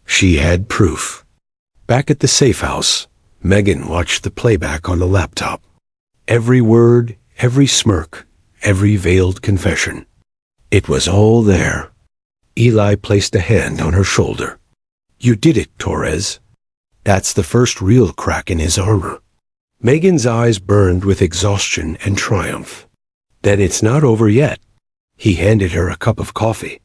She had proof. Back at the safe house, Megan watched the playback on the laptop. Every word, every smirk, every veiled confession. It was all there. Eli placed a hand on her shoulder. You did it, Torres. That's the first real crack in his armor. Megan's eyes burned with exhaustion and triumph. Then it's not over yet. He handed her a cup of coffee.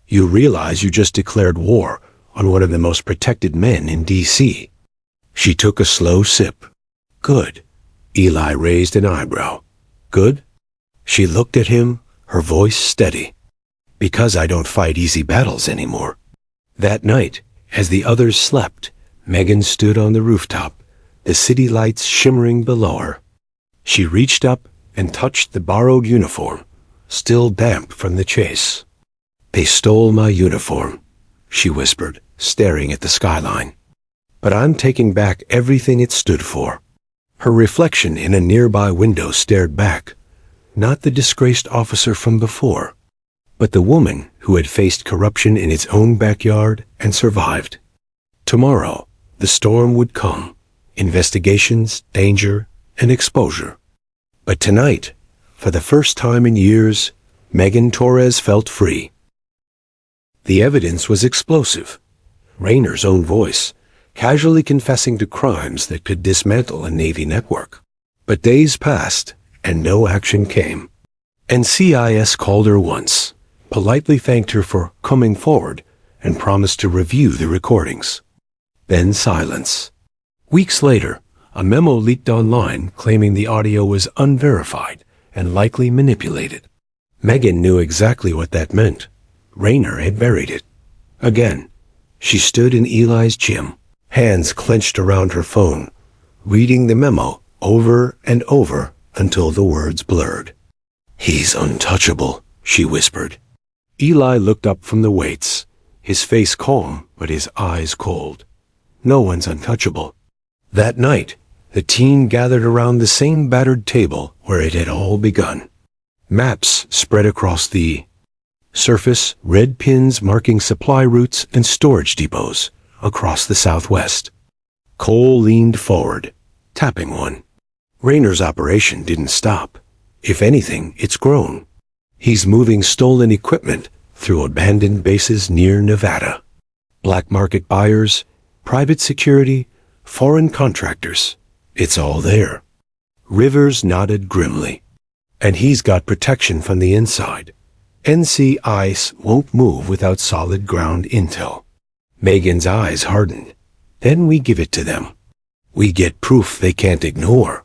You realize you just declared war on one of the most protected men in D.C. She took a slow sip. Good. Eli raised an eyebrow. Good? She looked at him, her voice steady. Because I don't fight easy battles anymore. That night, as the others slept, Megan stood on the rooftop, the city lights shimmering below her. She reached up and touched the borrowed uniform, still damp from the chase. They stole my uniform, she whispered, staring at the skyline. But I'm taking back everything it stood for. Her reflection in a nearby window stared back, not the disgraced officer from before, but the woman who had faced corruption in its own backyard and survived. Tomorrow, the storm would come, investigations, danger, and exposure. But tonight, for the first time in years, Megan Torres felt free. The evidence was explosive. Rayner's own voice, casually confessing to crimes that could dismantle a Navy network. But days passed, and no action came. NCIS called her once, politely thanked her for coming forward, and promised to review the recordings. Then silence. Weeks later, A memo leaked online claiming the audio was unverified and likely manipulated. Megan knew exactly what that meant. Rayner had buried it. Again, she stood in Eli's gym, hands clenched around her phone, reading the memo over and over until the words blurred. "He's untouchable," she whispered. Eli looked up from the weights, his face calm but his eyes cold. No one's untouchable. That night, the team gathered around the same battered table where it had all begun. Maps spread across the surface, red pins marking supply routes and storage depots across the southwest. Cole leaned forward, tapping one. Rayner's operation didn't stop. If anything, it's grown. He's moving stolen equipment through abandoned bases near Nevada. Black market buyers, private security, foreign contractors. It's all there. Rivers nodded grimly. And he's got protection from the inside. NC ICE won't move without solid ground intel. Megan's eyes hardened. Then we give it to them. We get proof they can't ignore.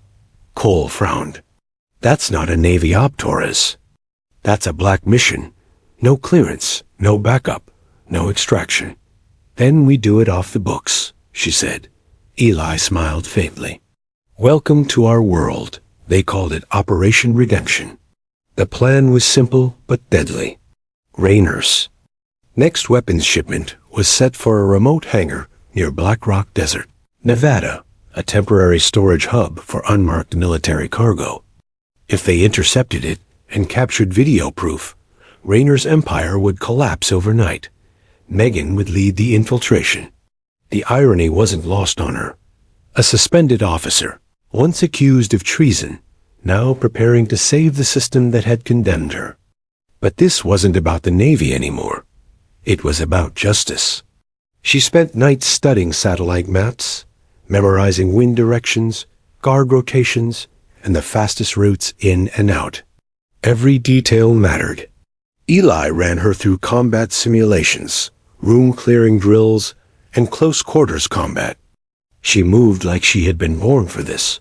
Cole frowned. That's not a Navy op, Torres. That's a black mission. No clearance, no backup, no extraction. Then we do it off the books, she said. Eli smiled faintly. Welcome to our world. They called it Operation Redemption. The plan was simple but deadly. Rayner's next weapons shipment was set for a remote hangar near Black Rock Desert, Nevada, a temporary storage hub for unmarked military cargo. If they intercepted it and captured video proof, Rayner's empire would collapse overnight. Megan would lead the infiltration. The irony wasn't lost on her. A suspended officer, once accused of treason, now preparing to save the system that had condemned her. But this wasn't about the Navy anymore. It was about justice. She spent nights studying satellite maps, memorizing wind directions, guard rotations, and the fastest routes in and out. Every detail mattered. Eli ran her through combat simulations, room-clearing drills, and close-quarters combat. She moved like she had been born for this.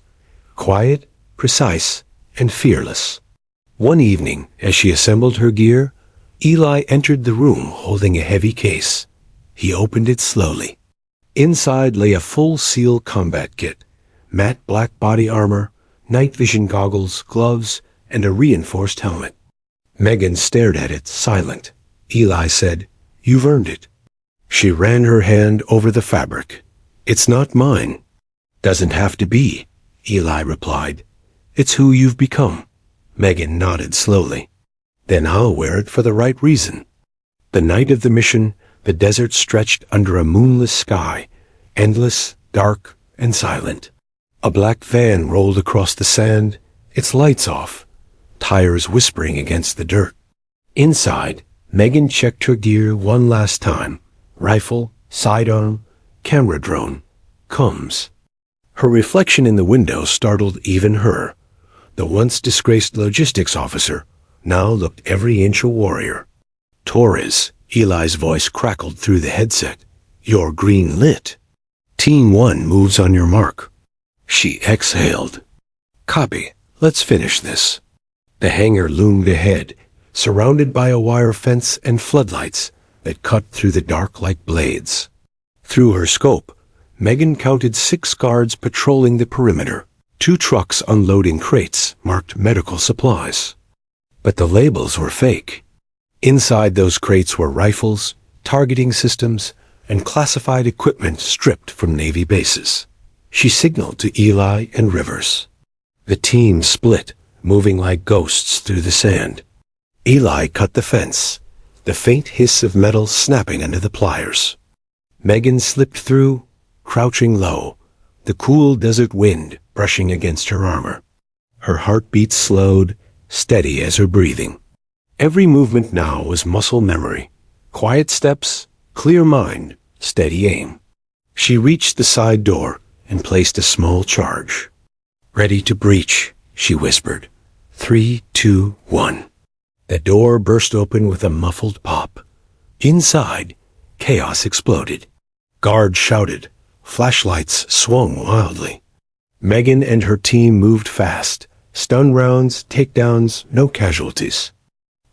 Quiet, precise, and fearless. One evening, as she assembled her gear, Eli entered the room holding a heavy case. He opened it slowly. Inside lay a full-seal combat kit, matte black body armor, night vision goggles, gloves, and a reinforced helmet. Megan stared at it, silent. Eli said, "You've earned it." She ran her hand over the fabric. "It's not mine." "Doesn't have to be," Eli replied. "It's who you've become." Megan nodded slowly. "Then I'll wear it for the right reason." The night of the mission, the desert stretched under a moonless sky, endless, dark, and silent. A black van rolled across the sand, its lights off, tires whispering against the dirt. Inside, Megan checked her gear one last time. Rifle, sidearm, camera drone, comes. Her reflection in the window startled even her. The once disgraced logistics officer now looked every inch a warrior. "Torres," Eli's voice crackled through the headset. "You're green lit. Team 1 moves on your mark." She exhaled. "Copy. Let's finish this." The hangar loomed ahead, surrounded by a wire fence and floodlights that cut through the dark like blades. Through her scope, Megan counted 6 guards patrolling the perimeter, 2 trucks unloading crates marked medical supplies. But the labels were fake. Inside those crates were rifles, targeting systems, and classified equipment stripped from Navy bases. She signaled to Eli and Rivers. The team split, moving like ghosts through the sand. Eli cut the fence, the faint hiss of metal snapping under the pliers. Megan slipped through, crouching low, the cool desert wind brushing against her armor. Her heartbeat slowed, steady as her breathing. Every movement now was muscle memory. Quiet steps, clear mind, steady aim. She reached the side door and placed a small charge. "Ready to breach," she whispered. 3, 2, 1. The door burst open with a muffled pop. Inside, chaos exploded. Guards shouted. Flashlights swung wildly. Megan and her team moved fast. Stun rounds, takedowns, no casualties.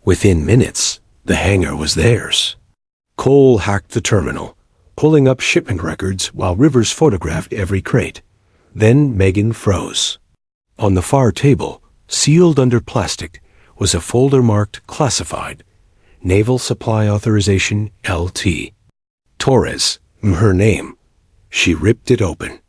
Within minutes, the hangar was theirs. Cole hacked the terminal, pulling up shipment records while Rivers photographed every crate. Then Megan froze. On the far table, sealed under plastic, was a folder marked Classified. Naval Supply Authorization LT. Torres, her name. She ripped it open.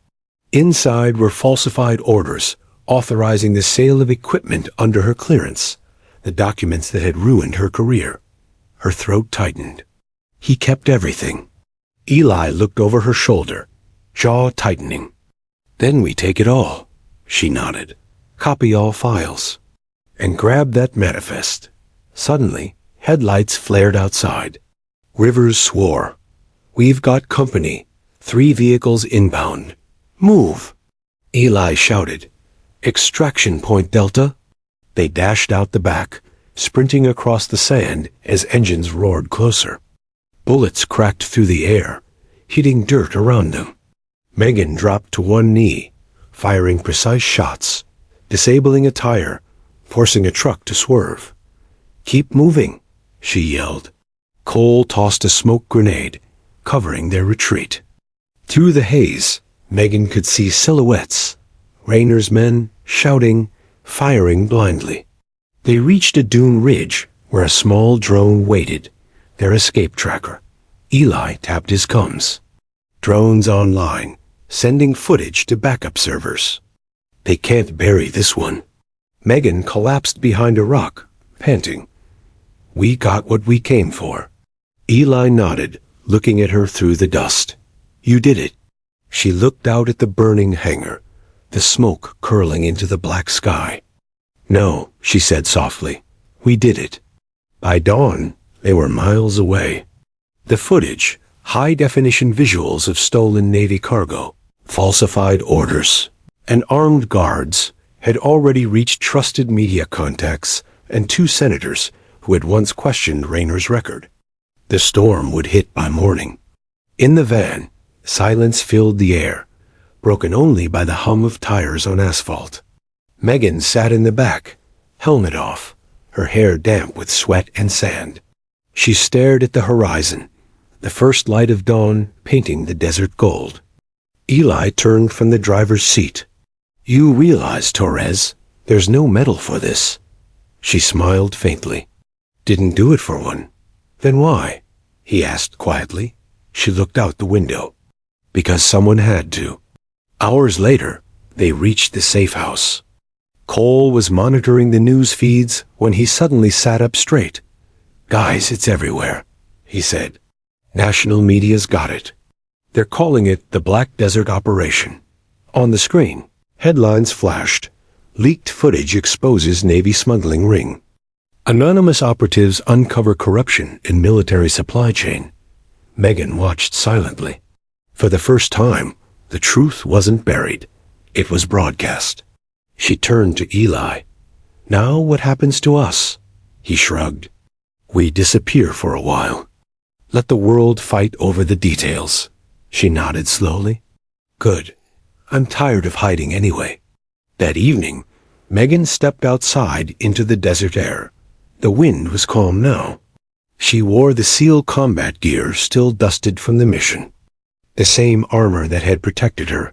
Inside were falsified orders, authorizing the sale of equipment under her clearance, the documents that had ruined her career. Her throat tightened. He kept everything. Eli looked over her shoulder, jaw tightening. Then we take it all, she nodded. Copy all files. And grab that manifest. Suddenly, headlights flared outside. Rivers swore. We've got company. 3 vehicles inbound. Move. Eli shouted. Extraction point Delta. They dashed out the back, sprinting across the sand as engines roared closer. Bullets cracked through the air, hitting dirt around them. Megan dropped to one knee, firing precise shots, disabling a tire, forcing a truck to swerve. Keep moving, she yelled. Cole tossed a smoke grenade, covering their retreat. Through the haze, Megan could see silhouettes, Rayner's men, shouting, firing blindly. They reached a dune ridge where a small drone waited, their escape tracker. Eli tapped his comms. Drones online, sending footage to backup servers. They can't bury this one. Megan collapsed behind a rock, panting. We got what we came for. Eli nodded, looking at her through the dust. You did it. She looked out at the burning hangar, the smoke curling into the black sky. No, she said softly. We did it. By dawn, they were miles away. The footage, high-definition visuals of stolen Navy cargo, falsified orders, and armed guards had already reached trusted media contacts and 2 senators who had once questioned Rayner's record. The storm would hit by morning. In the van, silence filled the air, broken only by the hum of tires on asphalt. Megan sat in the back, helmet off, her hair damp with sweat and sand. She stared at the horizon, the first light of dawn painting the desert gold. Eli turned from the driver's seat. You realize, Torres, there's no medal for this. She smiled faintly. Didn't do it for one. Then why? He asked quietly. She looked out the window. Because someone had to. Hours later, they reached the safe house. Cole was monitoring the news feeds when he suddenly sat up straight. Guys, it's everywhere, he said. National media's got it. They're calling it the Black Desert Operation. On the screen, headlines flashed. Leaked footage exposes Navy smuggling ring. Anonymous operatives uncover corruption in military supply chain. Megan watched silently. For the first time, the truth wasn't buried. It was broadcast. She turned to Eli. Now what happens to us? He shrugged. We disappear for a while. Let the world fight over the details. She nodded slowly. Good. I'm tired of hiding anyway. That evening, Megan stepped outside into the desert air. The wind was calm now. She wore the SEAL combat gear still dusted from the mission. The same armor that had protected her.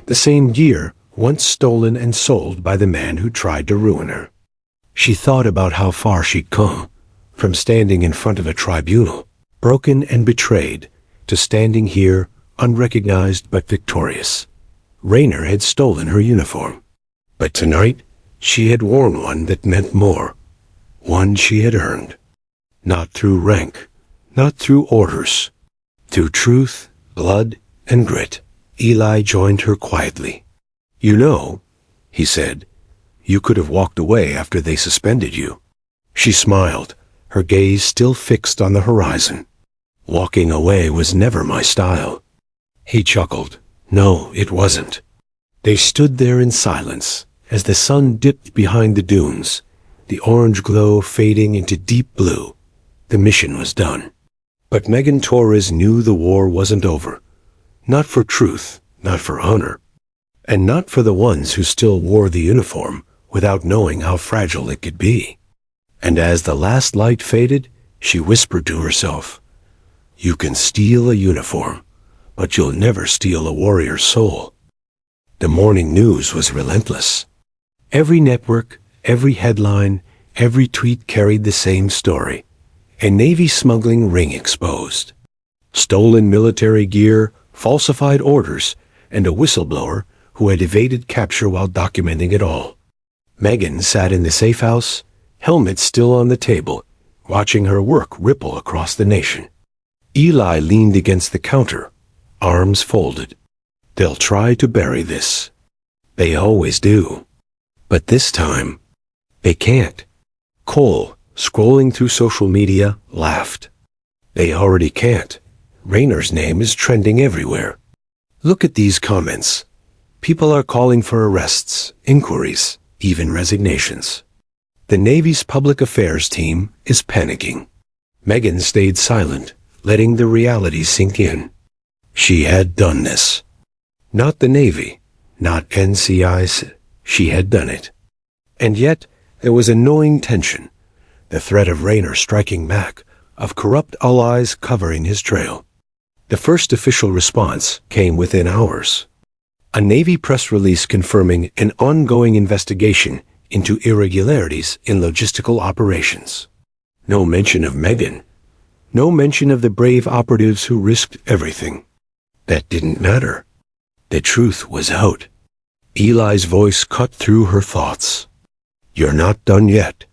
The same gear once stolen and sold by the man who tried to ruin her. She thought about how far she'd come, from standing in front of a tribunal, broken and betrayed, to standing here, unrecognized but victorious. Rayner had stolen her uniform. But tonight, she had worn one that meant more. One she had earned. Not through rank, not through orders. Through truth, blood, and grit. Eli joined her quietly. You know, he said, you could have walked away after they suspended you. She smiled, her gaze still fixed on the horizon. Walking away was never my style. He chuckled. No, it wasn't. They stood there in silence as the sun dipped behind the dunes, the orange glow fading into deep blue. The mission was done. But Megan Torres knew the war wasn't over. Not for truth, not for honor. and not for the ones who still wore the uniform without knowing how fragile it could be. And as the last light faded, she whispered to herself, "You can steal a uniform, but you'll never steal a warrior's soul." The morning news was relentless. Every network, every headline, every tweet carried the same story. A Navy smuggling ring exposed. Stolen military gear, falsified orders, and a whistleblower who had evaded capture while documenting it all. Megan sat in the safe house, helmet still on the table, watching her work ripple across the nation. Eli leaned against the counter, arms folded. They'll try to bury this. They always do. But this time, they can't. Cole, scrolling through social media, laughed. They already can't. Rayner's name is trending everywhere. Look at these comments. People are calling for arrests, inquiries, even resignations. The Navy's public affairs team is panicking. Megan stayed silent, letting the reality sink in. She had done this. Not the Navy, not NCIS, she had done it. And yet, there was a gnawing tension, the threat of Rayner striking back, of corrupt allies covering his trail. The first official response came within hours. A Navy press release confirming an ongoing investigation into irregularities in logistical operations. No mention of Megan. No mention of the brave operatives who risked everything. That didn't matter. The truth was out. Eli's voice cut through her thoughts. You're not done yet.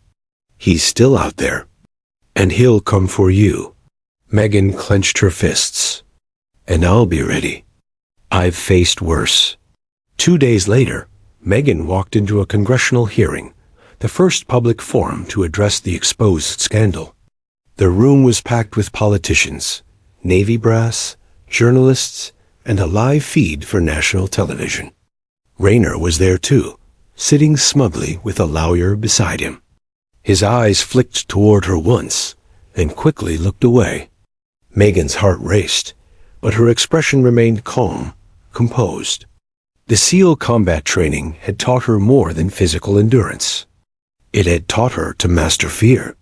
He's still out there. And he'll come for you. Megan clenched her fists. And I'll be ready. I've faced worse. 2 days later, Megan walked into a congressional hearing, the first public forum to address the exposed scandal. The room was packed with politicians, Navy brass, journalists, and a live feed for national television. Rayner was there too, sitting smugly with a lawyer beside him. His eyes flicked toward her once, then quickly looked away. Megan's heart raced, but her expression remained calm, composed. The SEAL combat training had taught her more than physical endurance. It had taught her to master fear.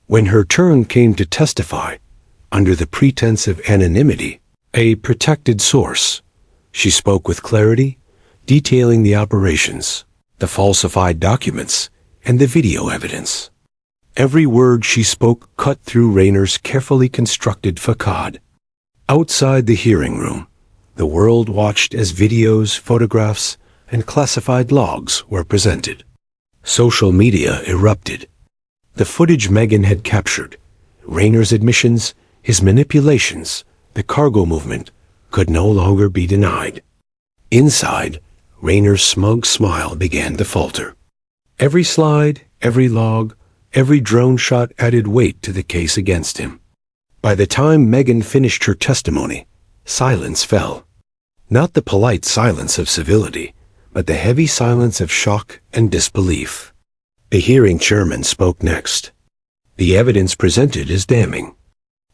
When her turn came to testify, under the pretense of anonymity, a protected source, she spoke with clarity, detailing the operations, the falsified documents, and the video evidence. Every word she spoke cut through Rayner's carefully constructed facade. Outside the hearing room, the world watched as videos, photographs, and classified logs were presented. Social media erupted. The footage Megan had captured, Rayner's admissions, his manipulations, the cargo movement, could no longer be denied. Inside, Rayner's smug smile began to falter. Every slide, every log, every drone shot added weight to the case against him. By the time Megan finished her testimony, silence fell. Not the polite silence of civility, but the heavy silence of shock and disbelief. The hearing chairman spoke next. The evidence presented is damning.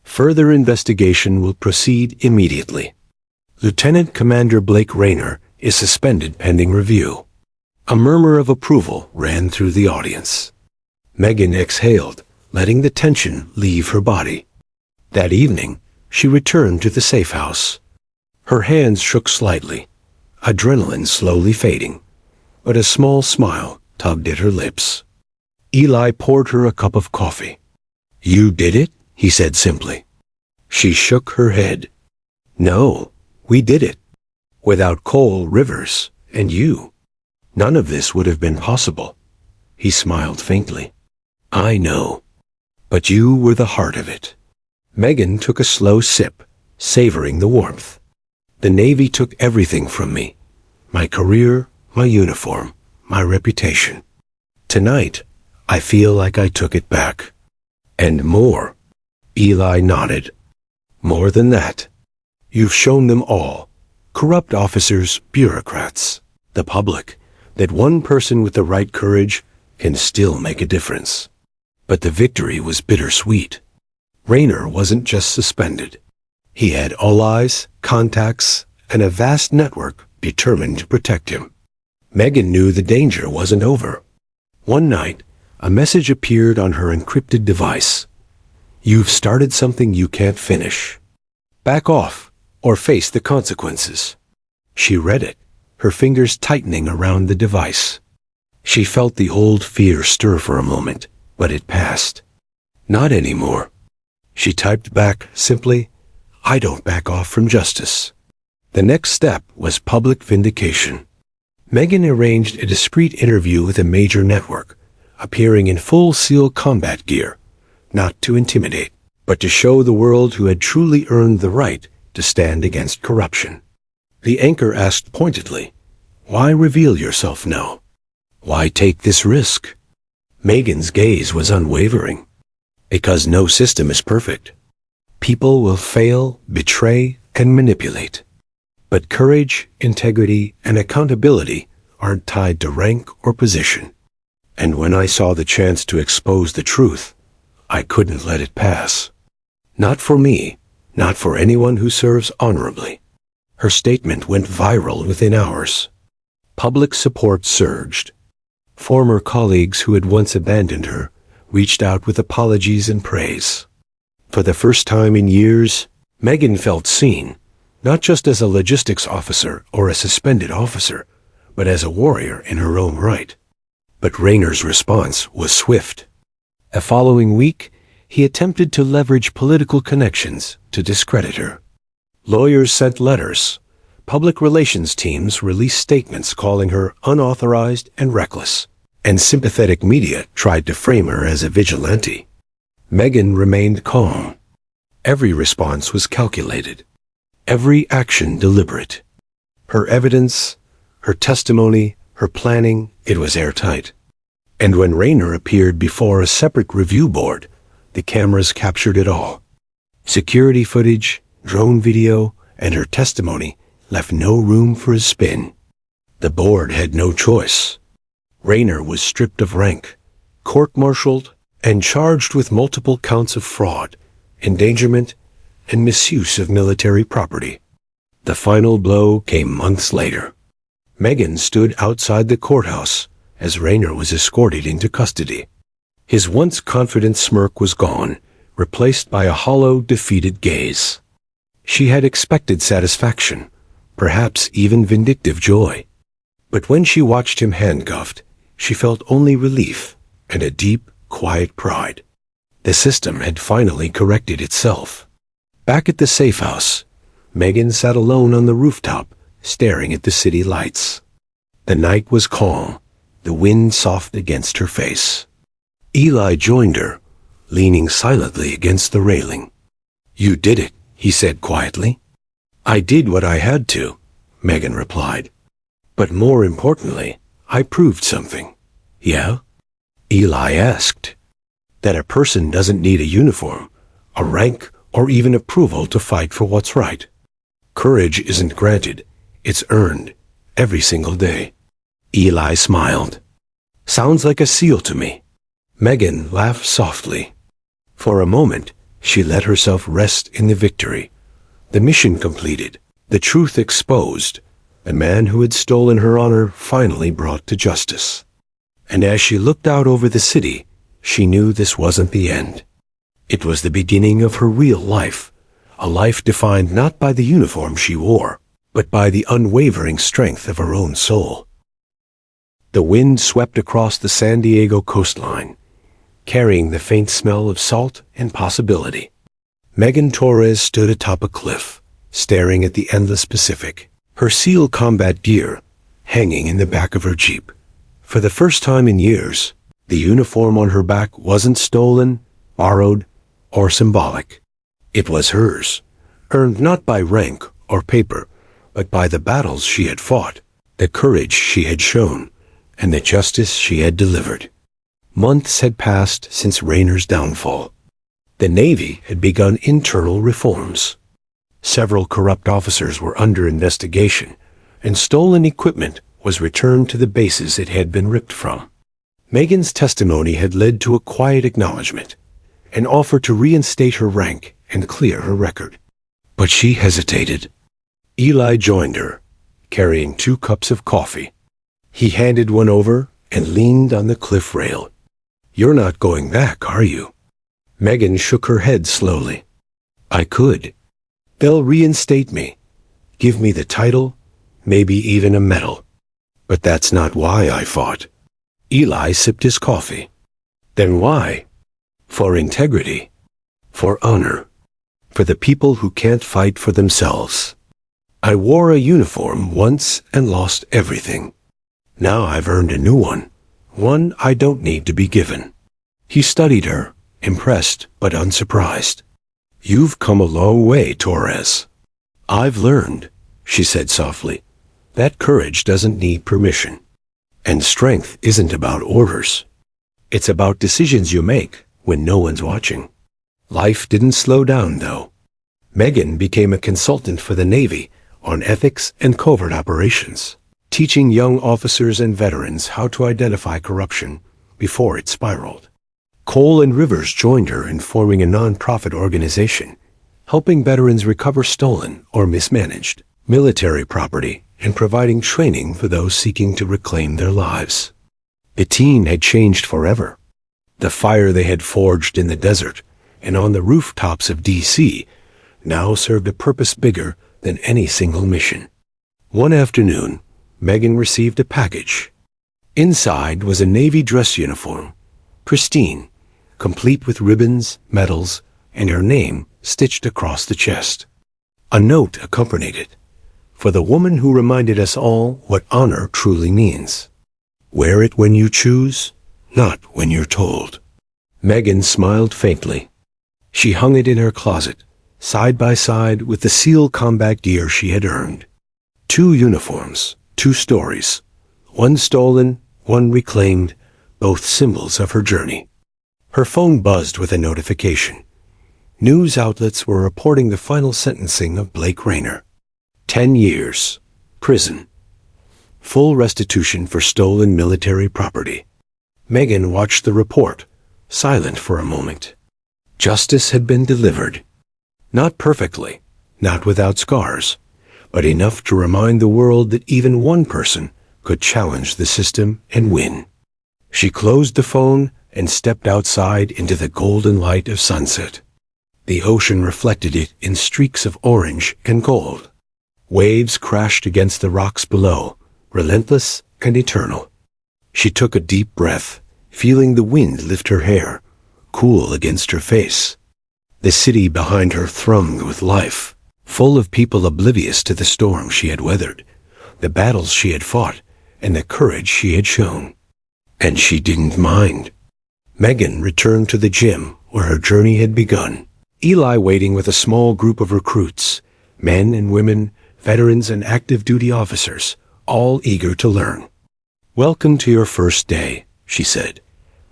Further investigation will proceed immediately. Lieutenant Commander Blake Rayner is suspended pending review. A murmur of approval ran through the audience. Megan exhaled, letting the tension leave her body. That evening, she returned to the safe house. Her hands shook slightly, adrenaline slowly fading, but a small smile tugged at her lips. Eli poured her a cup of coffee. "You did it?" he said simply. She shook her head. "No, we did it. Without Cole, Rivers, and you, none of this would have been possible." He smiled faintly. "I know, but you were the heart of it." Megan took a slow sip, savoring the warmth. "The Navy took everything from me. My career, my uniform, my reputation. Tonight, I feel like I took it back. And more." Eli nodded. "More than that. You've shown them all, corrupt officers, bureaucrats, the public, that one person with the right courage can still make a difference." But the victory was bittersweet. Rayner wasn't just suspended. He had allies, contacts, and a vast network determined to protect him. Megan knew the danger wasn't over. One night, a message appeared on her encrypted device. "You've started something you can't finish. Back off, or face the consequences." She read it, her fingers tightening around the device. She felt the old fear stir for a moment, but it passed. "Not anymore." She typed back simply, "I don't back off from justice." The next step was public vindication. Megan arranged a discreet interview with a major network, appearing in full SEAL combat gear, not to intimidate, but to show the world who had truly earned the right to stand against corruption. The anchor asked pointedly, "Why reveal yourself now? Why take this risk?" Megan's gaze was unwavering. "Because no system is perfect. People will fail, betray, and manipulate. But courage, integrity, and accountability aren't tied to rank or position. And when I saw the chance to expose the truth, I couldn't let it pass. Not for me, not for anyone who serves honorably." Her statement went viral within hours. Public support surged. Former colleagues who had once abandoned her reached out with apologies and praise. For the first time in years, Megan felt seen, not just as a logistics officer or a suspended officer, but as a warrior in her own right. But Rayner's response was swift. The following week, he attempted to leverage political connections to discredit her. Lawyers sent letters. Public relations teams released statements calling her unauthorized and reckless, and sympathetic media tried to frame her as a vigilante. Megan remained calm. Every response was calculated, every action deliberate. Her evidence, her testimony, her planning, it was airtight. And when Rayner appeared before a separate review board, the cameras captured it all. Security footage, drone video, and her testimony left no room for a spin. The board had no choice. Rayner was stripped of rank, court-martialed, and charged with multiple counts of fraud, endangerment, and misuse of military property. The final blow came months later. Megan stood outside the courthouse as Rayner was escorted into custody. His once confident smirk was gone, replaced by a hollow, defeated gaze. She had expected satisfaction, perhaps even vindictive joy. But when she watched him handcuffed, she felt only relief and a deep, quiet pride. The system had finally corrected itself. Back at the safe house, Megan sat alone on the rooftop, staring at the city lights. The night was calm, the wind soft against her face. Eli joined her, leaning silently against the railing. "You did it," he said quietly. "I did what I had to," Megan replied. "But more importantly, I proved something." "Yeah?" Eli asked. "That a person doesn't need a uniform, a rank, or even approval to fight for what's right. Courage isn't granted, it's earned, every single day." Eli smiled. "Sounds like a SEAL to me." Megan laughed softly. For a moment, she let herself rest in the victory. The mission completed, the truth exposed, the man who had stolen her honor finally brought to justice. And as she looked out over the city, she knew this wasn't the end. It was the beginning of her real life, a life defined not by the uniform she wore, but by the unwavering strength of her own soul. The wind swept across the San Diego coastline, carrying the faint smell of salt and possibility. Megan Torres stood atop a cliff, staring at the endless Pacific, her SEAL combat gear hanging in the back of her Jeep. For the first time in years, the uniform on her back wasn't stolen, borrowed, or symbolic. It was hers, earned not by rank or paper, but by the battles she had fought, the courage she had shown, and the justice she had delivered. Months had passed since Rayner's downfall. The Navy had begun internal reforms. Several corrupt officers were under investigation, and stolen equipment was returned to the bases it had been ripped from. Megan's testimony had led to a quiet acknowledgement, an offer to reinstate her rank and clear her record. But she hesitated. Eli joined her, carrying 2 cups of coffee. He handed one over and leaned on the cliff rail. "You're not going back, are you?" Megan shook her head slowly. "I could. They'll reinstate me, give me the title, maybe even a medal. But that's not why I fought." Eli sipped his coffee. "Then why?" "For integrity. For honor. For the people who can't fight for themselves. I wore a uniform once and lost everything. Now I've earned a new one I don't need to be given." He studied her, impressed but unsurprised. "You've come a long way, Torres." "I've learned," she said softly, "that courage doesn't need permission. And strength isn't about orders. It's about decisions you make when no one's watching." Life didn't slow down, though. Megan became a consultant for the Navy on ethics and covert operations, teaching young officers and veterans how to identify corruption before it spiraled. Cole and Rivers joined her in forming a non-profit organization, helping veterans recover stolen or mismanaged military property and providing training for those seeking to reclaim their lives. The team had changed forever. The fire they had forged in the desert and on the rooftops of D.C. now served a purpose bigger than any single mission. One afternoon, Megan received a package. Inside was a Navy dress uniform, pristine, complete with ribbons, medals, and her name stitched across the chest. A note accompanied it, for the woman who reminded us all what honor truly means. Wear it when you choose, not when you're told. Megan smiled faintly. She hung it in her closet, side by side with the SEAL combat gear she had earned. 2 uniforms, 2 stories. One stolen, one reclaimed, both symbols of her journey. Her phone buzzed with a notification. News outlets were reporting the final sentencing of Blake Rayner. 10 years. Prison. Full restitution for stolen military property. Megan watched the report, silent for a moment. Justice had been delivered. Not perfectly, not without scars, but enough to remind the world that even one person could challenge the system and win. She closed the phone and stepped outside into the golden light of sunset. The ocean reflected it in streaks of orange and gold. Waves crashed against the rocks below, relentless and eternal. She took a deep breath, feeling the wind lift her hair, cool against her face. The city behind her thrummed with life, full of people oblivious to the storm she had weathered, the battles she had fought, and the courage she had shown. And she didn't mind. Megan returned to the gym where her journey had begun. Eli waiting with a small group of recruits, men and women, veterans and active duty officers, all eager to learn. "Welcome to your first day," she said,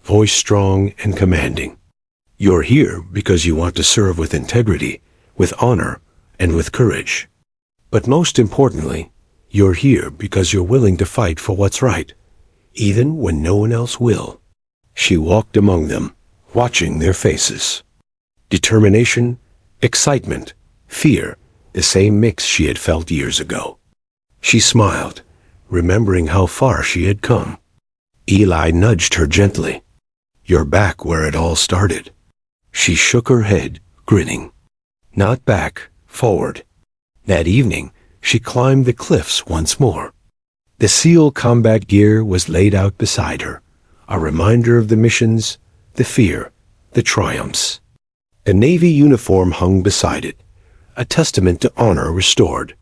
voice strong and commanding. "You're here because you want to serve with integrity, with honor, and with courage. But most importantly, you're here because you're willing to fight for what's right, even when no one else will." She walked among them, watching their faces. Determination, excitement, fear, the same mix she had felt years ago. She smiled, remembering how far she had come. Eli nudged her gently. "You're back where it all started." She shook her head, grinning. Not back, forward. That evening, she climbed the cliffs once more. The SEAL combat gear was laid out beside her, a reminder of the missions, the fear, the triumphs. A Navy uniform hung beside it, a testament to honor restored.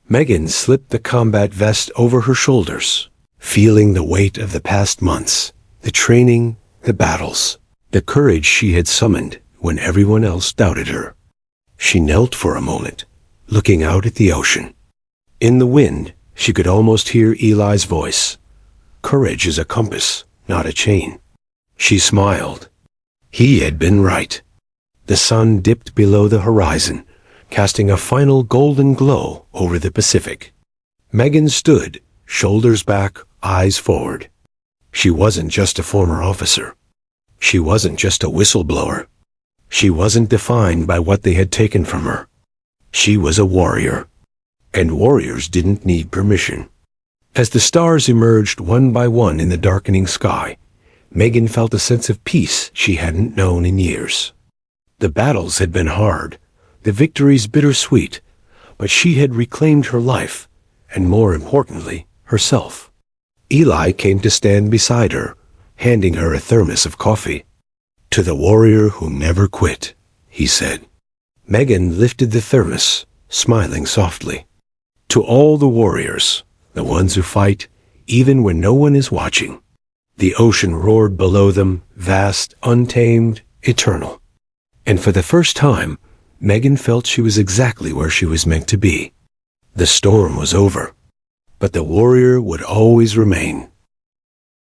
Megan slipped the combat vest over her shoulders, feeling the weight of the past months, the training, the battles, the courage she had summoned when everyone else doubted her. She knelt for a moment, looking out at the ocean. In the wind, she could almost hear Eli's voice. "Courage is a compass, not a chain." She smiled. He had been right. The sun dipped below the horizon, casting a final golden glow over the Pacific. Megan stood, shoulders back, eyes forward. She wasn't just a former officer. She wasn't just a whistleblower. She wasn't defined by what they had taken from her. She was a warrior. And warriors didn't need permission. As the stars emerged one by one in the darkening sky, Megan felt a sense of peace she hadn't known in years. The battles had been hard, the victories bittersweet, but she had reclaimed her life, and more importantly, herself. Eli came to stand beside her, handing her a thermos of coffee. "To the warrior who never quit," he said. Megan lifted the thermos, smiling softly. "To all the warriors, the ones who fight, even when no one is watching." The ocean roared below them, vast, untamed, eternal. And for the first time, Megan felt she was exactly where she was meant to be. The storm was over, but the warrior would always remain.